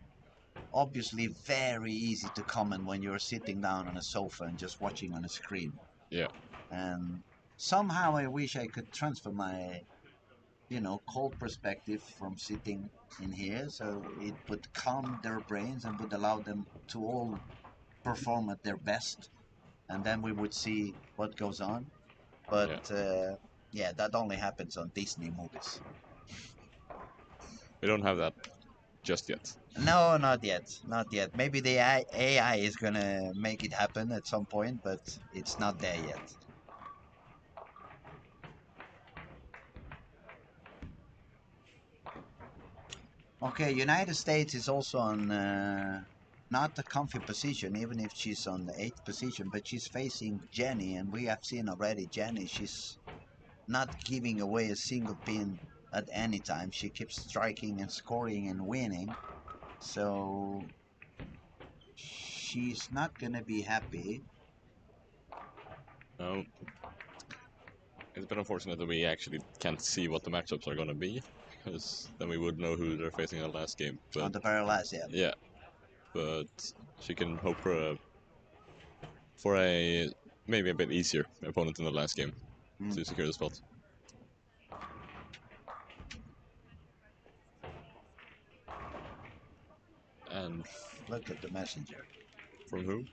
obviously very easy to comment when you're sitting down on a sofa and just watching on a screen. Yeah. And somehow I wish I could transfer my, cold perspective from sitting in here, so it would calm their brains and would allow them to all perform at their best, and then we would see what goes on. But yeah, that only happens on Disney movies. We don't have that just yet. No, not yet. Not yet. Maybe the AI is gonna make it happen at some point, but it's not there yet. Okay, United States is also on not a comfy position, even if she's on the 8th position, but she's facing Jenny, and we have seen already Jenny, she's not giving away a single pin at any time. She keeps striking and scoring and winning, so she's not gonna be happy. No. It's been unfortunate that we actually can't see what the matchups are going to be, because then we would know who they're facing in the last game. But On the very last, yeah. Yeah, but she can hope for a maybe a bit easier opponent in the last game to secure the spot. And look at the messenger. From who?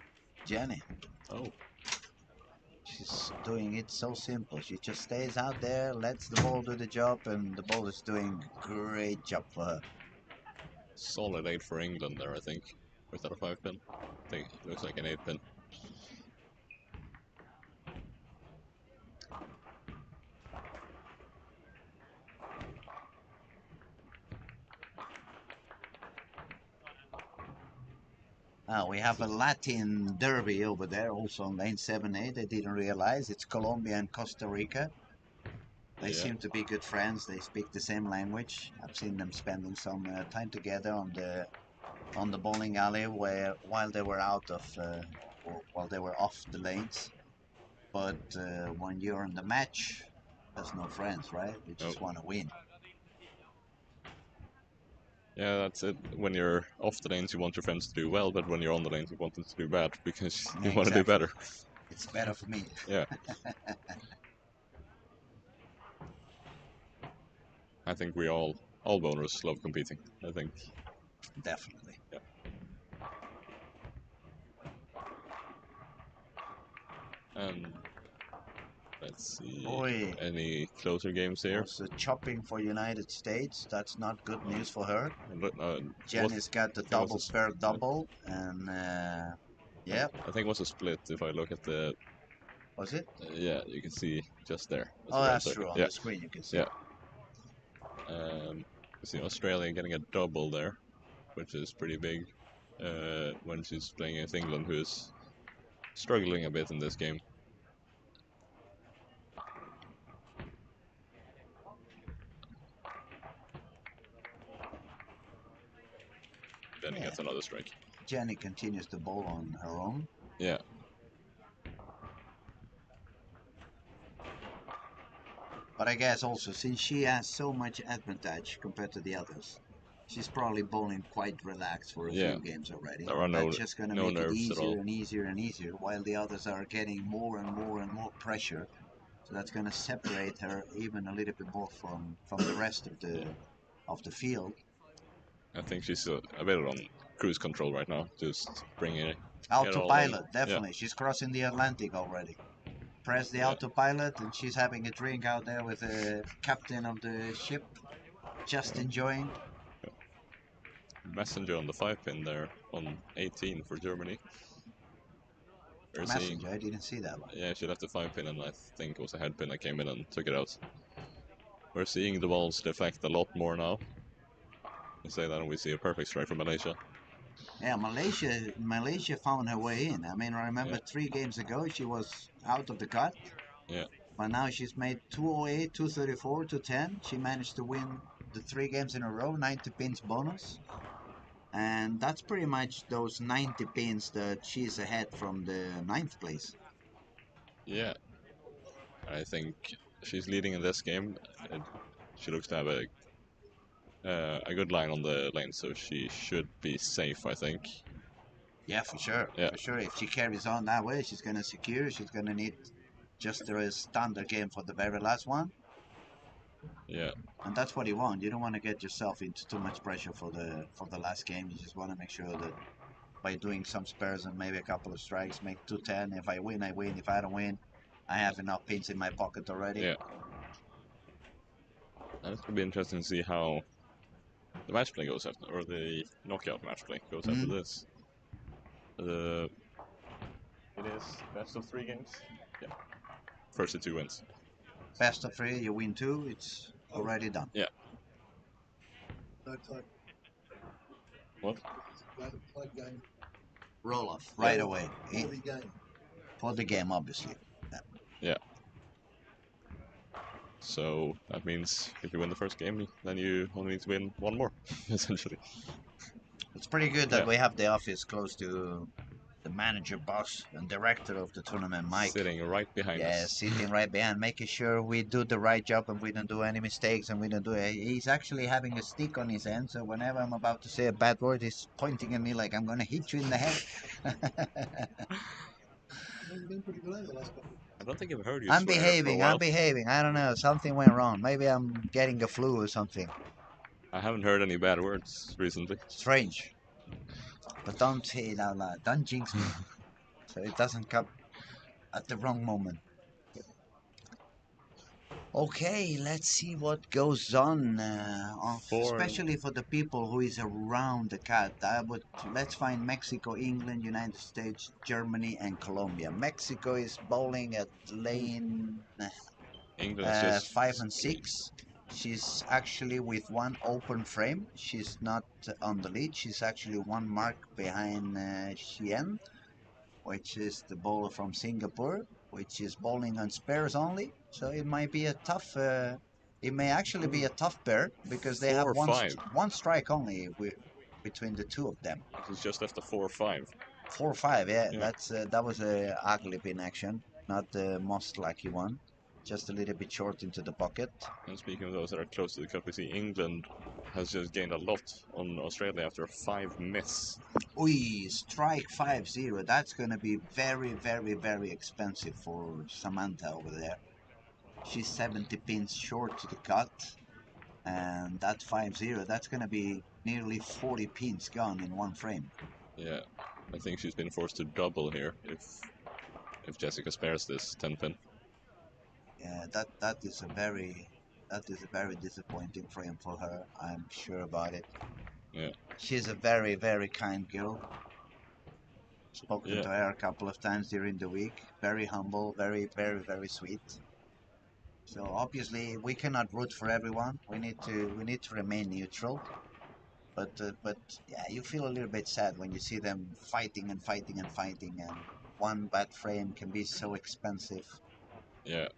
Jenny. Oh. She's doing it so simple. She just stays out there, lets the ball do the job, and the ball is doing great job for her. Solid 8 for England there, I think. Was that a 5 pin? I think it looks like an 8 pin. We have a Latin derby over there, also on lane 7A. They didn't realize it's Colombia and Costa Rica. They seem to be good friends. They speak the same language. I've seen them spending some time together on the bowling alley while they were off the lanes. But when you're in the match, there's no friends, right? You just want to win. Yeah, that's it. When you're off the lanes, you want your friends to do well, but when you're on the lanes, you want them to do bad because you want to do better. It's better for me. Yeah. I think we all boners love competing. I think. Definitely. Yeah. And let's see. Any closer games here? Also chopping for United States. That's not good news for her. Jenny's got the double spare double, and yeah. I think it was a split if I look at the Was it? Yeah, you can see just there. Oh, around that's 30. true. On Yeah, the screen you can see. yeah. You see Australia getting a double there, which is pretty big when she's playing against England, who is struggling a bit in this game. Jenny gets another strike. Jenny continues to bowl on her own. Yeah. But I guess also, since she has so much advantage compared to the others, she's probably bowling quite relaxed for a few games already. There are That's just going to make it nerves at all. easier and easier and easier, while the others are getting more and more and more pressure. So that's going to separate her even a little bit more from the rest of the field. I think she's a bit on cruise control right now, just bringing it. Autopilot, definitely. Yeah. She's crossing the Atlantic already. Press the autopilot, and she's having a drink out there with the captain of the ship, just enjoying. Messenger on the 5-pin there on 18 for Germany. Messenger, I didn't see that one. Yeah, she left the 5-pin, and I think it was a head pin that came in and took it out. We're seeing the balls deflect a lot more now. You say that, and we see a perfect strike from Malaysia. Yeah, Malaysia found her way in. I mean, I remember 3 games ago she was out of the cut. Yeah. But now she's made 208, 234, 210. She managed to win the 3 games in a row, 90 pins bonus. And that's pretty much those 90 pins that she's ahead from the 9th place. Yeah. I think she's leading in this game. She looks to have a good line on the lane, so she should be safe, I think. Yeah, for sure. Yeah. For sure. If she carries on that way, she's going to secure. She's going to need just a standard game for the very last one. Yeah. And that's what you want. You don't want to get yourself into too much pressure for the last game. You just want to make sure that by doing some spares and maybe a couple of strikes, make 210. If I win, I win. If I don't win, I have enough pins in my pocket already. Yeah. And it's going to be interesting to see how the match play goes after, or the knockout match play goes after this. It is best of 3 games. Yeah. First to 2 wins. Best of 3, you win 2. It's already done. Yeah. What? Roll off right away. For the game, obviously. Yeah. So that means if you win the first game, then you only need to win 1 more, essentially. It's pretty good that we have the office close to the manager, boss, and director of the tournament, Mike. Sitting right behind us. Yeah, sitting right behind, making sure we do the right job and we don't do any mistakes and we don't do it. He's actually having a stick on his hand, so whenever I'm about to say a bad word, he's pointing at me like I'm going to hit you in the head. I don't think I've heard you I'm behaving. I don't know. Something went wrong. Maybe I'm getting a flu or something. I haven't heard any bad words recently. Strange. But don't say it out loud. Don't jinx me. So it doesn't come at the wrong moment. Okay, let's see what goes on. Especially for the people who is around the cut. Let's find Mexico, England, United States, Germany, and Colombia. Mexico is bowling at lane 5 and 6. She's actually with 1 open frame. She's not on the lead. She's actually 1 mark behind Xian, which is the bowler from Singapore, which is bowling on spares only. So it might be a tough. It may actually be a tough pair because they have one strike only between the 2 of them. It's just after 4-5. 4-5, yeah. That was a ugly pin action, not the most lucky one. Just a little bit short into the pocket. And speaking of those that are close to the cup, we see England has just gained a lot on Australia after a 5 miss. Oi, strike 5-0. That's going to be very, very, very expensive for Samantha over there. She's 70 pins short to the cut. And that 5-0, that's going to be nearly 40 pins gone in 1 frame. Yeah, I think she's been forced to double here if Jessica spares this 10 pin. Yeah, that is a very disappointing frame for her. I'm sure about it. Yeah. She's a very, very kind girl. Spoken to her a couple of times during the week. Very humble, very, very, very sweet. So obviously we cannot root for everyone. We need to remain neutral. But yeah, you feel a little bit sad when you see them fighting and fighting and fighting, and one bad frame can be so expensive. Yeah.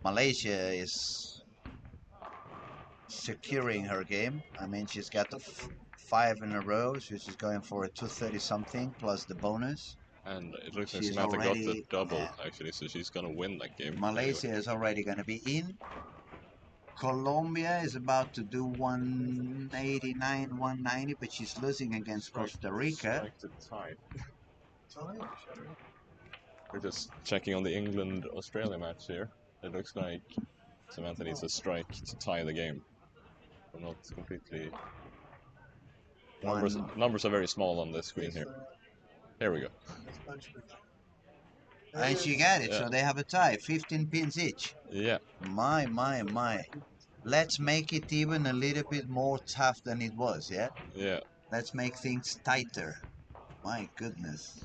Malaysia is securing her game. I mean, she's got the 5 in a row, so she's going for a 230 something plus the bonus. And it looks like She's Samantha got the already, double, yeah, actually, so she's gonna win that game. Malaysia anyway. is already going to be in. Colombia is about to do 189, 190, but she's losing against Costa Rica. Strike to tie. We're just checking on the England-Australia match here. It looks like Samantha needs a strike to tie the game. I'm not completely... Numbers are very small on the screen here. Here we go. And she got it, Yeah. so they have a tie, 15 pins each. Yeah. My. Let's make it even a little bit more tough than it was, yeah? Yeah. Let's make things tighter. My goodness.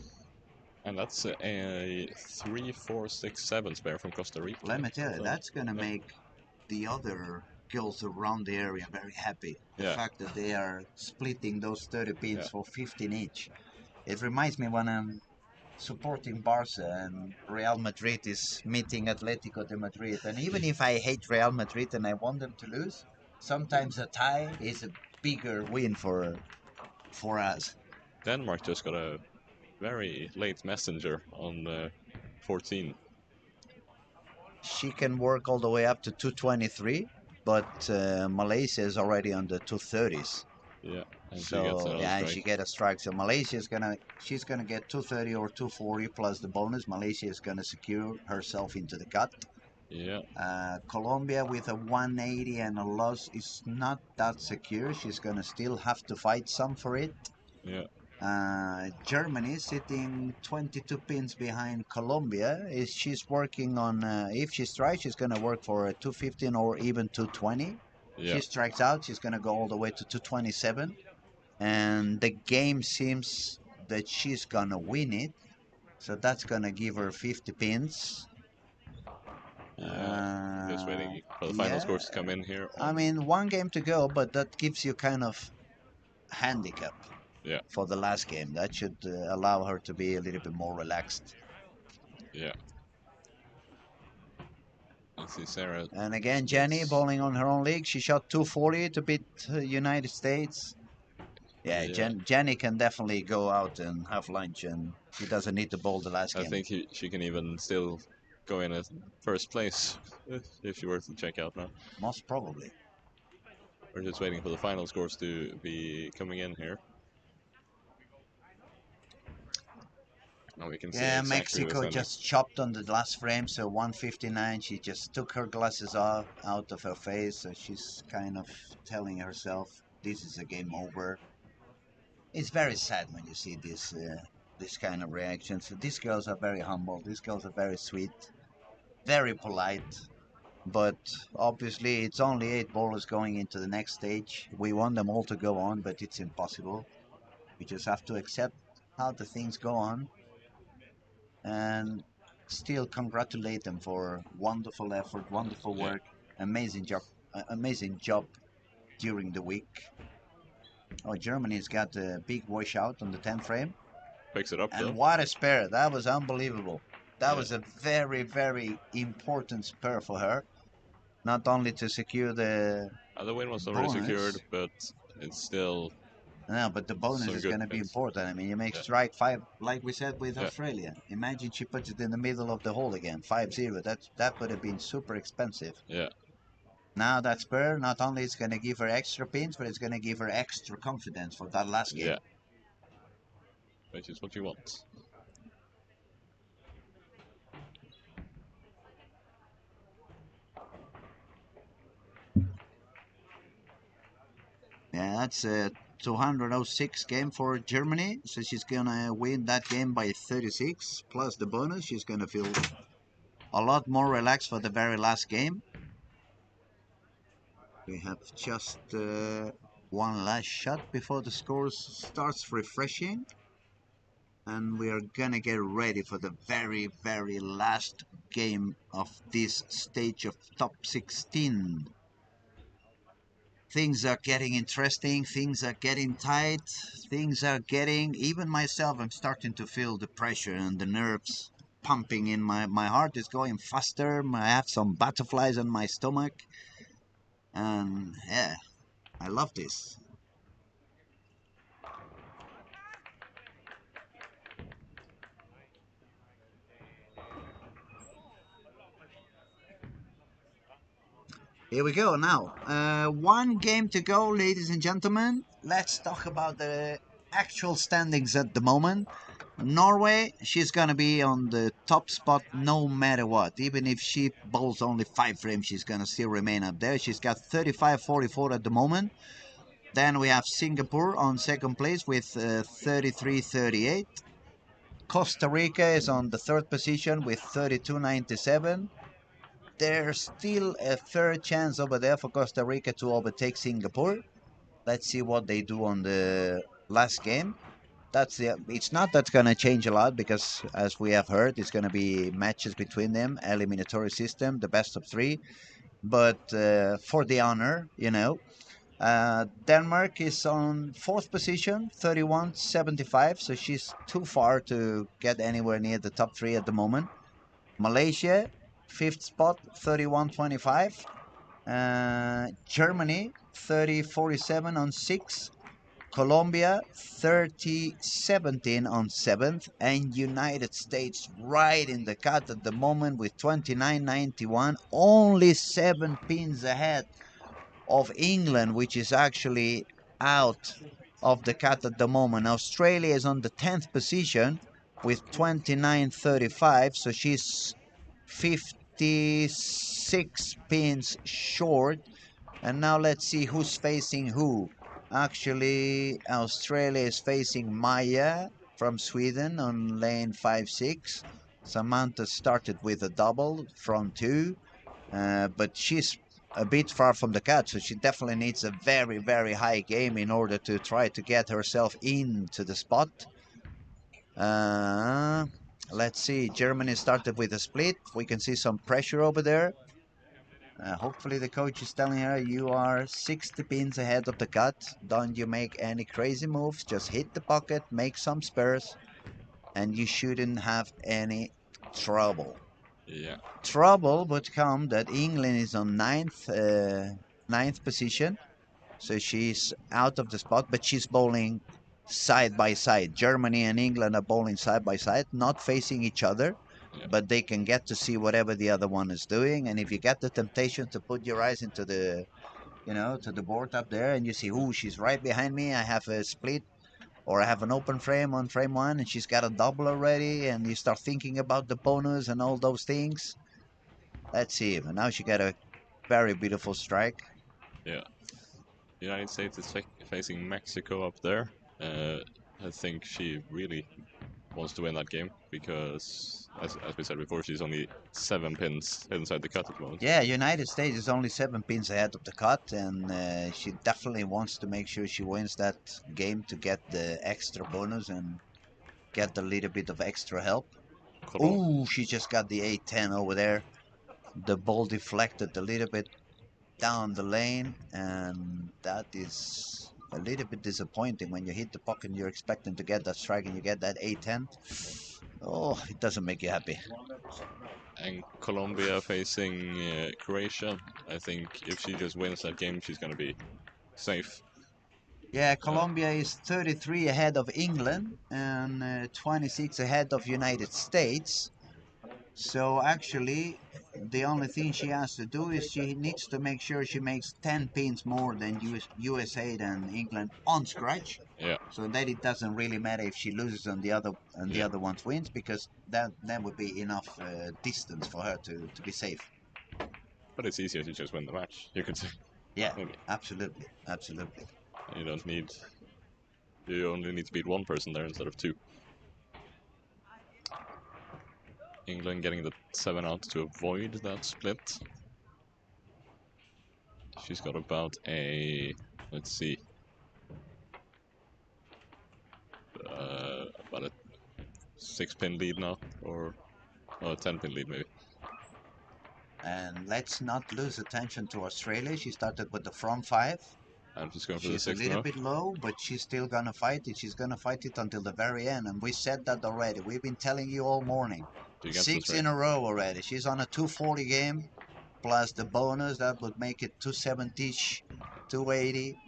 And that's a 3, 4, 6, 7 spare from Costa Rica. Let me tell you, that's going to make the other girls around the area very happy. The fact that they are splitting those 30 pins for 15 each. It reminds me when I'm supporting Barca and Real Madrid is meeting Atletico de Madrid. And even if I hate Real Madrid and I want them to lose, sometimes a tie is a bigger win for us. Denmark just got a very late messenger on 14. She can work all the way up to 223, but Malaysia is already on the 230s. Yeah, and so she gets another strike. And she get a strike. So Malaysia is she's gonna get 230 or 240 plus the bonus. Malaysia is gonna secure herself into the cut. Yeah. Colombia with a 180 and a loss is not that secure. She's gonna still have to fight some for it. Yeah. Germany sitting 22 pins behind Colombia. She's working on, if she strikes, she's going to work for a 215 or even 220. Yeah. She strikes out, she's going to go all the way to 227. And the game seems that she's going to win it. So that's going to give her 50 pins. Yeah. Just waiting for the final scores to come in here. I mean, one game to go, but that gives you kind of handicap. Yeah. For the last game. That should allow her to be a little bit more relaxed. Yeah. Let's see, Sarah. And again, Jenny bowling on her own league. She shot 240 to beat United States. Yeah, Jenny can definitely go out and have lunch, and she doesn't need to bowl the last game. I think she can even still go in at first place if she were to check out now. Most probably. We're just waiting for the final scores to be coming in here. Now we can see exactly Mexico just chopped on the last frame, so 159. She just took her glasses off out of her face, so she's kind of telling herself this is a game over. It's very sad when you see this kind of reactions. These girls are very humble. These girls are very sweet, very polite. But obviously, it's only 8 bowlers going into the next stage. We want them all to go on, but it's impossible. We just have to accept how the things go on, and still congratulate them for wonderful effort, wonderful work, amazing job during the week. Oh, Germany's got a big washout on the 10th frame. Picks it up, and though. What a spare. That was unbelievable. That was a very, very important spare for her. Not only to secure the win was already secured, but it's still... No, but the bonus is going to be important. I mean, you make strike 5, like we said with Australia. Imagine she puts it in the middle of the hole again, 5-0. That would have been super expensive. Yeah. Now that spur, not only is going to give her extra pins, but it's going to give her extra confidence for that last game. Yeah. Which is what you want. Yeah, that's a 206 game for Germany. So she's going to win that game by 36. Plus the bonus, she's going to feel a lot more relaxed for the very last game. We have just One last shot before the score starts refreshing. And we are gonna get ready for the very, very last game of this stage of top 16. Things are getting interesting, things are getting tight, things are getting, even myself, I'm starting to feel the pressure and the nerves pumping in my heart is going faster. I have some butterflies on my stomach, and yeah, I love this. Here we go now. One game to go, ladies and gentlemen. Let's talk about the actual standings at the moment. Norway, she's gonna be on the top spot no matter what. Even if she bowls only 5 frames, she's gonna still remain up there. She's got 35-44 at the moment. Then we have Singapore on second place with 33-38. Costa Rica is on the third position with 32-97. There's still a fair chance over there for Costa Rica to overtake Singapore. Let's see what they do on the last game. It's not that's gonna change a lot because as we have heard, it's gonna be matches between them, eliminatory system, the best of 3. But for the honor, Denmark is on fourth position, 31-75, so she's too far to get anywhere near the top 3 at the moment. Malaysia, fifth spot, 31-25. Germany, 30-47 on 6. Colombia, 30-17 on 7th. And United States right in the cut at the moment with 29-91. Only 7 pins ahead of England, which is actually out of the cut at the moment. Australia is on the 10th position with 29-35, so she's 56 pins short. And now let's see who's facing who. Actually, Australia is facing Maya from Sweden on lane 5-6. Samantha started with a double from 2, but she's a bit far from the cut, so she definitely needs a very, very high game in order to try to get herself into the spot. Let's see, Germany started with a split. We can see some pressure over there. Hopefully the coach is telling her you are 60 pins ahead of the cut. Don't you make any crazy moves. Just hit the pocket, make some spares, and you shouldn't have any trouble. Yeah. Trouble would come that England is on ninth position, so she's out of the spot, but she's bowling side by side. Germany and England are bowling side by side, not facing each other, Yeah. but they can get to see whatever the other one is doing. And if you get the temptation to put your eyes into the, to the board up there, and you see, ooh, she's right behind me. I have a split, or I have an open frame on frame 1, and she's got a double already, and you start thinking about the bonus and all those things. Let's see. And now she got a very beautiful strike. Yeah. United States is facing Mexico up there. I think she really wants to win that game because, as we said before, she's only 7 pins inside the cut at the moment. Yeah, United States is only 7 pins ahead of the cut, and she definitely wants to make sure she wins that game to get the extra bonus and get a little bit of extra help. Oh, she just got the 8-10 over there. The ball deflected a little bit down the lane, and that is a little bit disappointing when you hit the pocket and you're expecting to get that strike and you get that 8-10. Oh, it doesn't make you happy. And Colombia facing Croatia. I think if she just wins that game, she's going to be safe. Yeah, Colombia is 33 ahead of England and 26 ahead of United States. So actually, the only thing she has to do is she needs to make sure she makes 10 pins more than USA and England on scratch. Yeah. So that it doesn't really matter if she loses on the other one's wins, because that would be enough distance for her to be safe. But it's easier to just win the match, you could say. Yeah, maybe. absolutely. You only need to beat one person there instead of 2. England getting the 7 out to avoid that split. She's got about a, let's see, 6-pin lead now, or 10-pin lead maybe. And let's not lose attention to Australia. She started with the front 5. And she's going for She's the a 6th little now. bit low, but she's still gonna fight it. She's gonna fight it until the very end, and we said that already. We've been telling you all morning. 6 in a row already. She's on a 240 game, plus the bonus that would make it 270-ish, 280.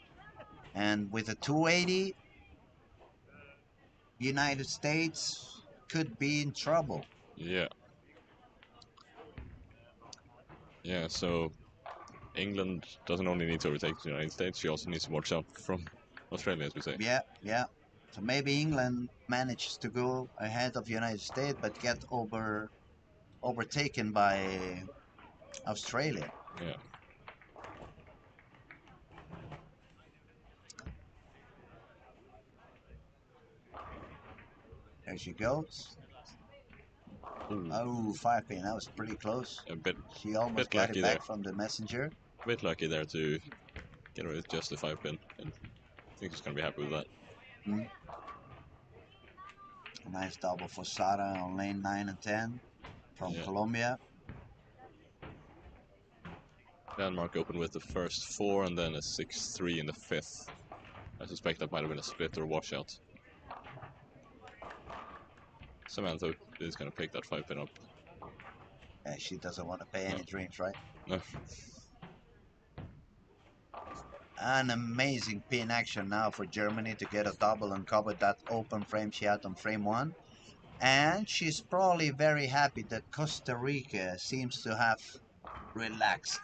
And with a 280, United States could be in trouble. Yeah. Yeah, so England doesn't only need to overtake the United States, she also needs to watch out from Australia, as we say. Yeah, yeah. So maybe England manages to go ahead of United States, but get overtaken by Australia. Yeah. There she goes. Ooh. Oh, 5-pin. That was pretty close. A bit. She almost got it back from the messenger. A bit lucky there to get away with just the 5-pin, and I think she's gonna be happy with that. Mm. A nice double for Sara on lane 9 and 10 from Colombia. Denmark opened with the first 4 and then a 6-3 in the 5th. I suspect that might have been a split or washout. Samantha is going to pick that 5-pin up. Yeah, she doesn't want to pay any dreams, right? No. An amazing pin action now for Germany to get a double and cover that open frame she had on frame 1. And she's probably very happy that Costa Rica seems to have relaxed.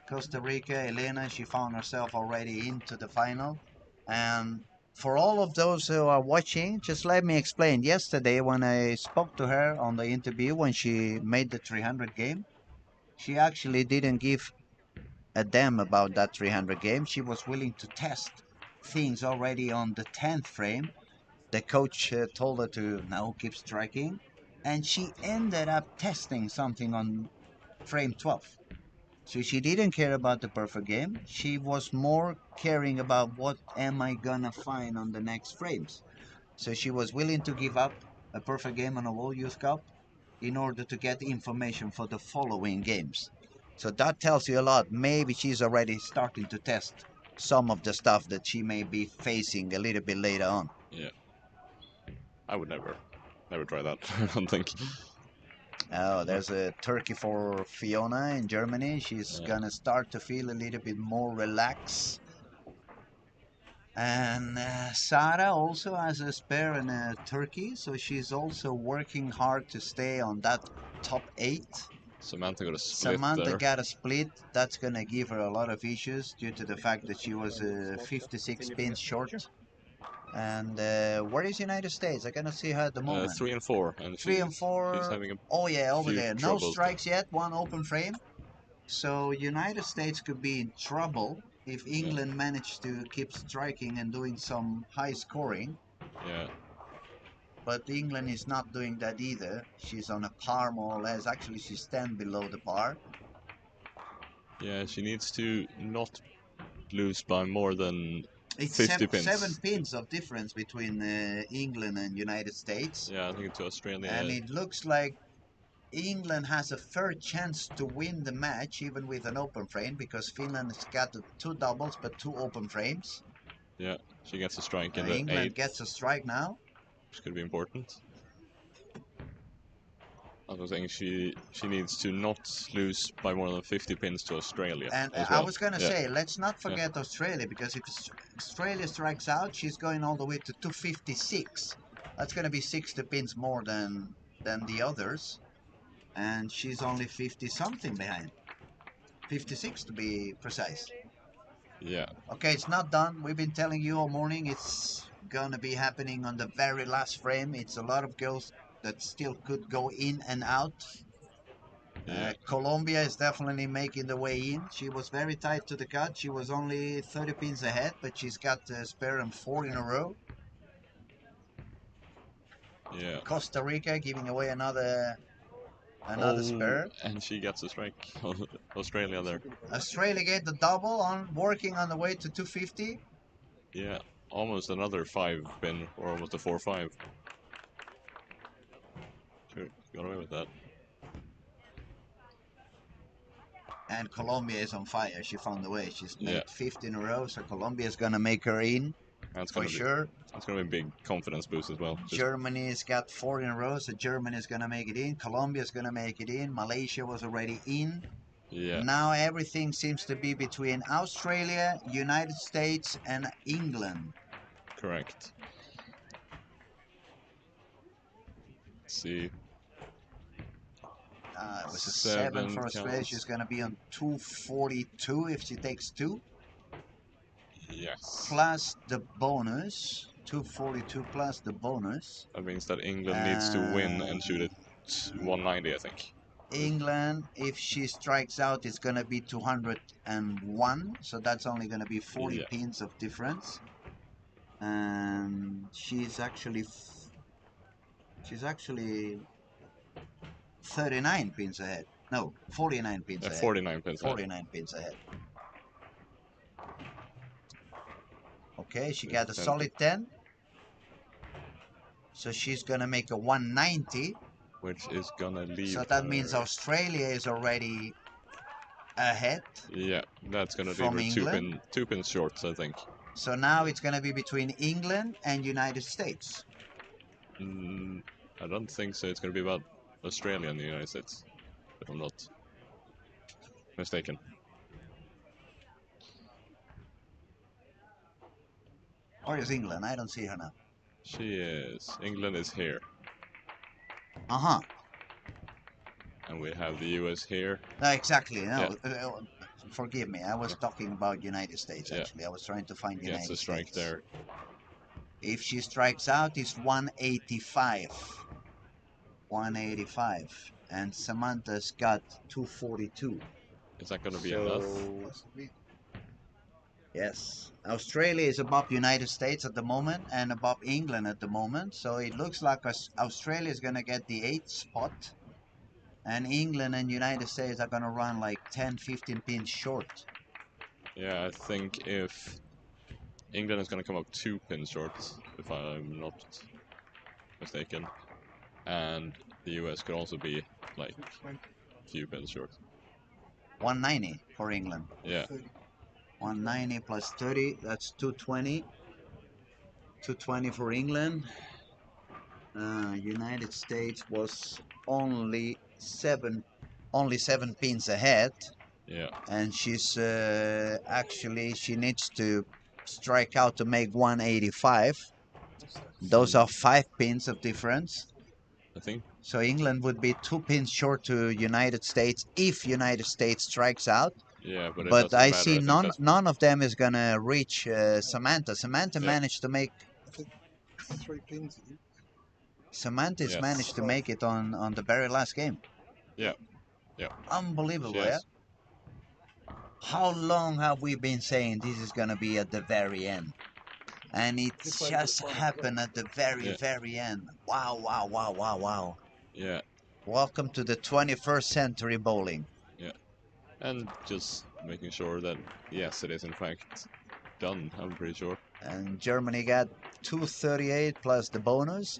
Costa Rica, Elena, she found herself already into the final. And for all of those who are watching, just let me explain. Yesterday when I spoke to her on the interview when she made the 300 game, she actually didn't give a damn about that 300 game. She was willing to test things already on the 10th frame. The coach told her to now keep striking, and she ended up testing something on frame 12. So she didn't care about the perfect game. She was more caring about what am I gonna find on the next frames. So she was willing to give up a perfect game on a World Youth Cup in order to get information for the following games. So that tells you a lot. Maybe she's already starting to test some of the stuff that she may be facing a little bit later on. Yeah. I would never try that, I don't think. Oh, there's a turkey for Fiona in Germany. She's gonna start to feel a little bit more relaxed. And Sara also has a spare and a turkey, so she's also working hard to stay on that top 8. Samantha got a split Samantha got a split. That's gonna give her a lot of issues due to the fact that she was 56 pins short. And where is United States? I cannot see her at the moment. 3 and 4. And 3 and 4. She's having a oh yeah, over there. No troubles. strikes yet. 1 open frame. So United States could be in trouble if England managed to keep striking and doing some high scoring. Yeah. But England is not doing that either. She's on a par more or less. Actually, she's 10 below the par. Yeah, she needs to not lose by more than it's 50 pins. 7 pins of difference between England and United States. Yeah, I think it's Australia. And it looks like England has a fair chance to win the match even with an open frame because Finland has got 2 doubles but 2 open frames. Yeah, she gets a strike in the England 8th. gets a strike now. Which could be important. I was saying she needs to not lose by more than 50 pins to Australia. And as well. I was going to say, let's not forget Australia, because if Australia strikes out, she's going all the way to 256. That's going to be 60 pins more than the others. And she's only 50-something behind. 56 to be precise. Yeah. Okay, it's not done. We've been telling you all morning it's going to be happening on the very last frame. It's a lot of girls that still could go in and out. Colombia is definitely making the way in. She was very tight to the cut. She was only 30 pins ahead, but she's got the spare and 4 in a row. Yeah. Costa Rica giving away another spare. And she gets a strike. Australia there. Australia get the double on working on the way to 250. Yeah, almost another 5 pin, or almost a 4-5. got away with that. And Colombia is on fire. She found a way. She's made Yeah. 50 in a row, so Colombia is gonna make her in That's for gonna be sure. That's gonna be a big confidence boost as well. Just, Germany's got 4 in a row, so Germany is gonna make it in. Colombia is gonna make it in. Malaysia was already in. yeah. Now everything seems to be between Australia, United States, and England. Correct. Let's see. It was a 7 for Australia. counts. She's gonna be on 242 if she takes 2. Yes. Plus the bonus. 242 plus the bonus. That means that England needs to win and shoot at 190, I think. England, if she strikes out, it's gonna be 201. So that's only gonna be 40 Yeah. pins of difference. And she's actually 39 pins ahead. No, 49 pins ahead. 49 pins. 49 pins ahead. Okay, she got a 10. solid 10. So she's gonna make a 190. Which is gonna leave. So that means Australia is already ahead. Yeah, that's gonna from leave her England. two pins short, I think. So now it's gonna be between England and United States. I don't think so. It's gonna be about Australia and the United States, if I'm not mistaken. Or is England? I don't see her now. She is. England is here. Uh-huh. And we have the US here. Exactly. No, Yeah. Forgive me. I was talking about United States, actually. I was trying to find United Gets a States. strike there. If she strikes out, it's 185. 185. And Samantha's got 242. Is that going to be enough? Yes. Australia is above United States at the moment and above England at the moment. So it looks like Australia is going to get the 8th spot. And England and United States are going to run like 10, 15 pins short. Yeah, I think if England is going to come up 2 pins short, if I'm not mistaken. And the US could also be like a few pins short. 190 for England. Yeah. 190 plus 30, that's 220. 220 for England. United States was only seven pins ahead. Yeah. And she's actually, she needs to strike out to make 185. Those are 5 pins of difference. I think. So England would be 2 pins short to United States if United States strikes out. Yeah, but it But doesn't I matter. see I think none of them is gonna reach Samantha. Samantha Yeah. managed to make. I think 3 pins. Samantha's Yes. managed to make it on the very last game. Yeah. Yeah. Unbelievable, Yes. yeah? How long have we been saying this is gonna be at the very end? And it just happened at the very end. Wow, wow, wow, wow, wow. Yeah. Welcome to the 21st century bowling. Yeah. And just making sure that, yes, it is in fact done, I'm pretty sure. And Germany got 238 plus the bonus.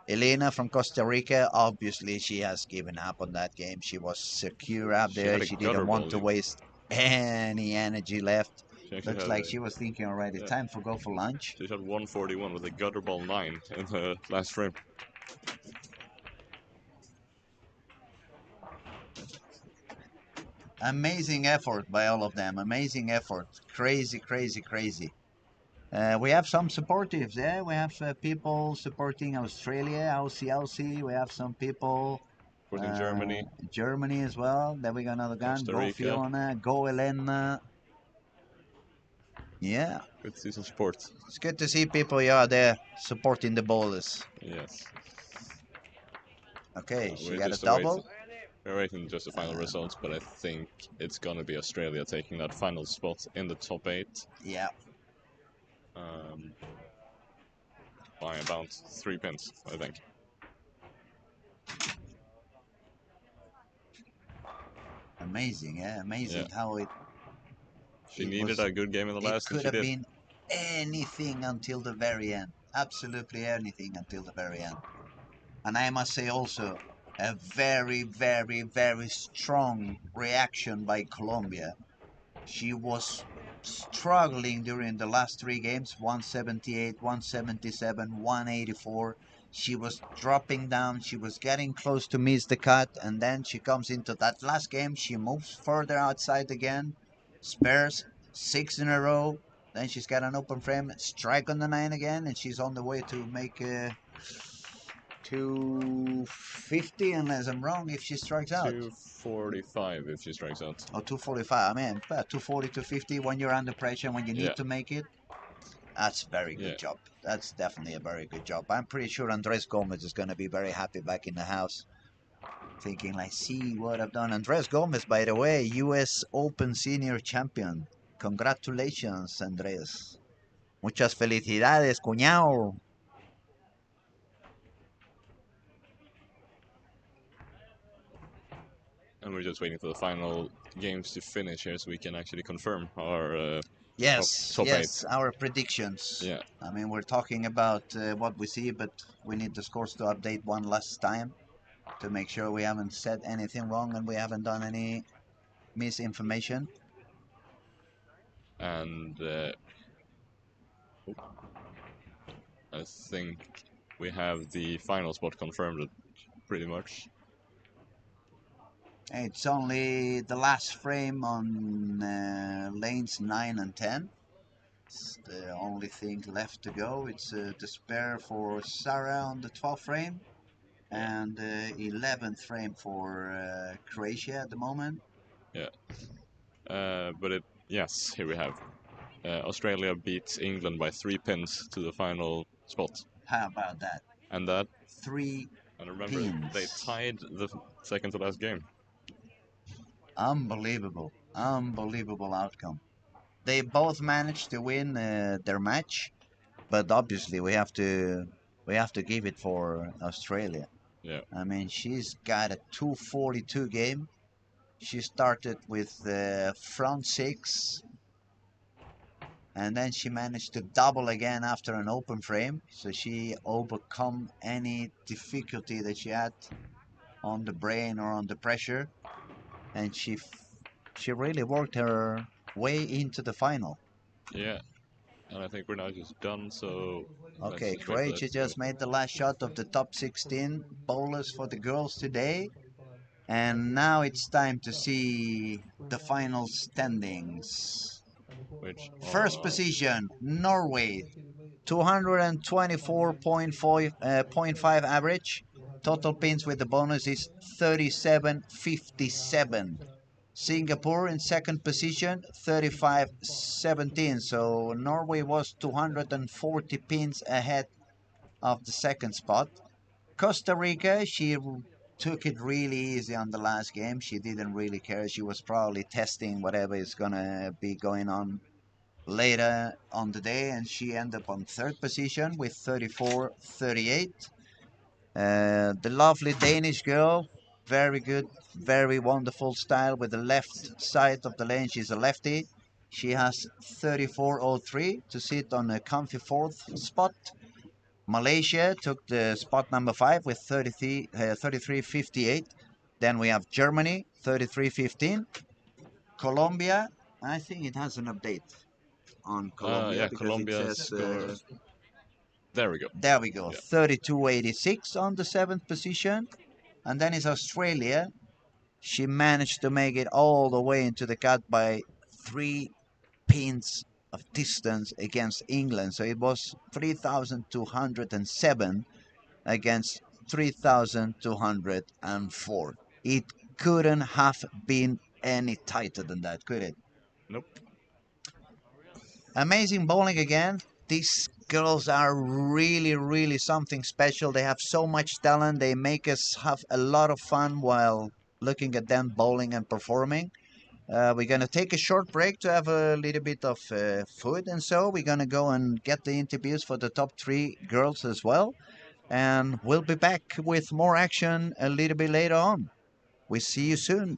Elena from Costa Rica, obviously she has given up on that game. She was secure up She there. had a She gutter didn't want ball, to yeah. waste any energy left. She actually Looks had like a- she was thinking already, yeah. time for go for lunch. She shot 141 with a gutter ball 9 in the last frame. Amazing effort by all of them. Amazing effort. Crazy, crazy, crazy. We have some supportives, yeah? We have people supporting Australia, Aussie. We have some people Supporting Germany. Germany as well. There we go, another gun. Costa Go Rica. Fiona. Go Elena. Yeah. Good to see some support. It's good to see people there supporting the bowlers. Yes. Okay, she We're got a just double. We're waiting just the final results, but I think it's gonna be Australia taking that final spot in the top 8. Yeah. By about 3 pins, I think. Amazing, yeah. Amazing how it... She it needed was- a good game in the It last, and could she have did. been anything until the very end. Absolutely anything until the very end. And I must say also, a very, very, very strong reaction by Colombia. She was struggling during the last three games, 178, 177, 184. She was dropping down, she was getting close to miss the cut, and then she comes into that last game, she moves further outside again, spares 6 in a row, then she's got an open frame, strike on the 9 again, and she's on the way to make 250, unless I'm wrong, if she strikes out. 245 if she strikes out. Or 245, I mean, 240, 250 when you're under pressure, when you need to make it. That's a very good job. That's definitely a very good job. I'm pretty sure Andres Gomez is going to be very happy back in the house. Thinking like, see what I've done. Andres Gomez, by the way, US Open Senior Champion. Congratulations, Andres. Muchas felicidades, cuñado. And we're just waiting for the final games to finish here so we can actually confirm our top eight. Our predictions. Yeah. I mean, we're talking about what we see, but we need the scores to update one last time to make sure we haven't said anything wrong and we haven't done any misinformation. And I think we have the final spot confirmed pretty much. It's only the last frame on lanes 9 and 10. It's the only thing left to go. It's the spare for Sarah on the 12th frame and 11th frame for Croatia at the moment. Yeah. Yes, here we have. Australia beats England by 3 pins to the final spot. How about that? And that 3 and remember, pins. they tied the second to last game. Unbelievable. Unbelievable outcome. They both managed to win their match, but obviously we have to give it for Australia. Yeah. I mean, she's got a 242 game. She started with front 6, and then she managed to double again after an open frame. So she overcome any difficulty that she had on the brain or on the pressure, and she really worked her way into the final. Yeah, and I think we're now just done, so... Okay, Croatia just made the last shot of the top 16 bowlers for the girls today. And now it's time to see the final standings. First position, Norway, 224.5 average. Total pins with the bonus is 37.57. Singapore in second position, 35.17. So Norway was 240 pins ahead of the second spot. Costa Rica, she took it really easy on the last game. She didn't really care. She was probably testing whatever is going to be going on later on the day, and she ended up on third position with 34.38. The lovely Danish girl, very good, very wonderful style with the left side of the lane. She's a lefty. She has 34.03 to sit on a comfy fourth spot. Malaysia took the spot number 5 with 33.58. Then we have Germany, 33.15. Colombia, I think it has an update on Colombia. Yeah, Colombia says, there we go. There we go. Yeah. 32.86 on the 7th position. And then is Australia. She managed to make it all the way into the cut by 3 pins of distance against England. So it was 3,207 against 3,204. It couldn't have been any tighter than that, could it? Nope. Amazing bowling again. These girls are really, really something special. They have so much talent. They make us have a lot of fun while looking at them bowling and performing. We're going to take a short break to have a little bit of food, and so we're going to go and get the interviews for the top 3 girls as well. And we'll be back with more action a little bit later on. We see you soon.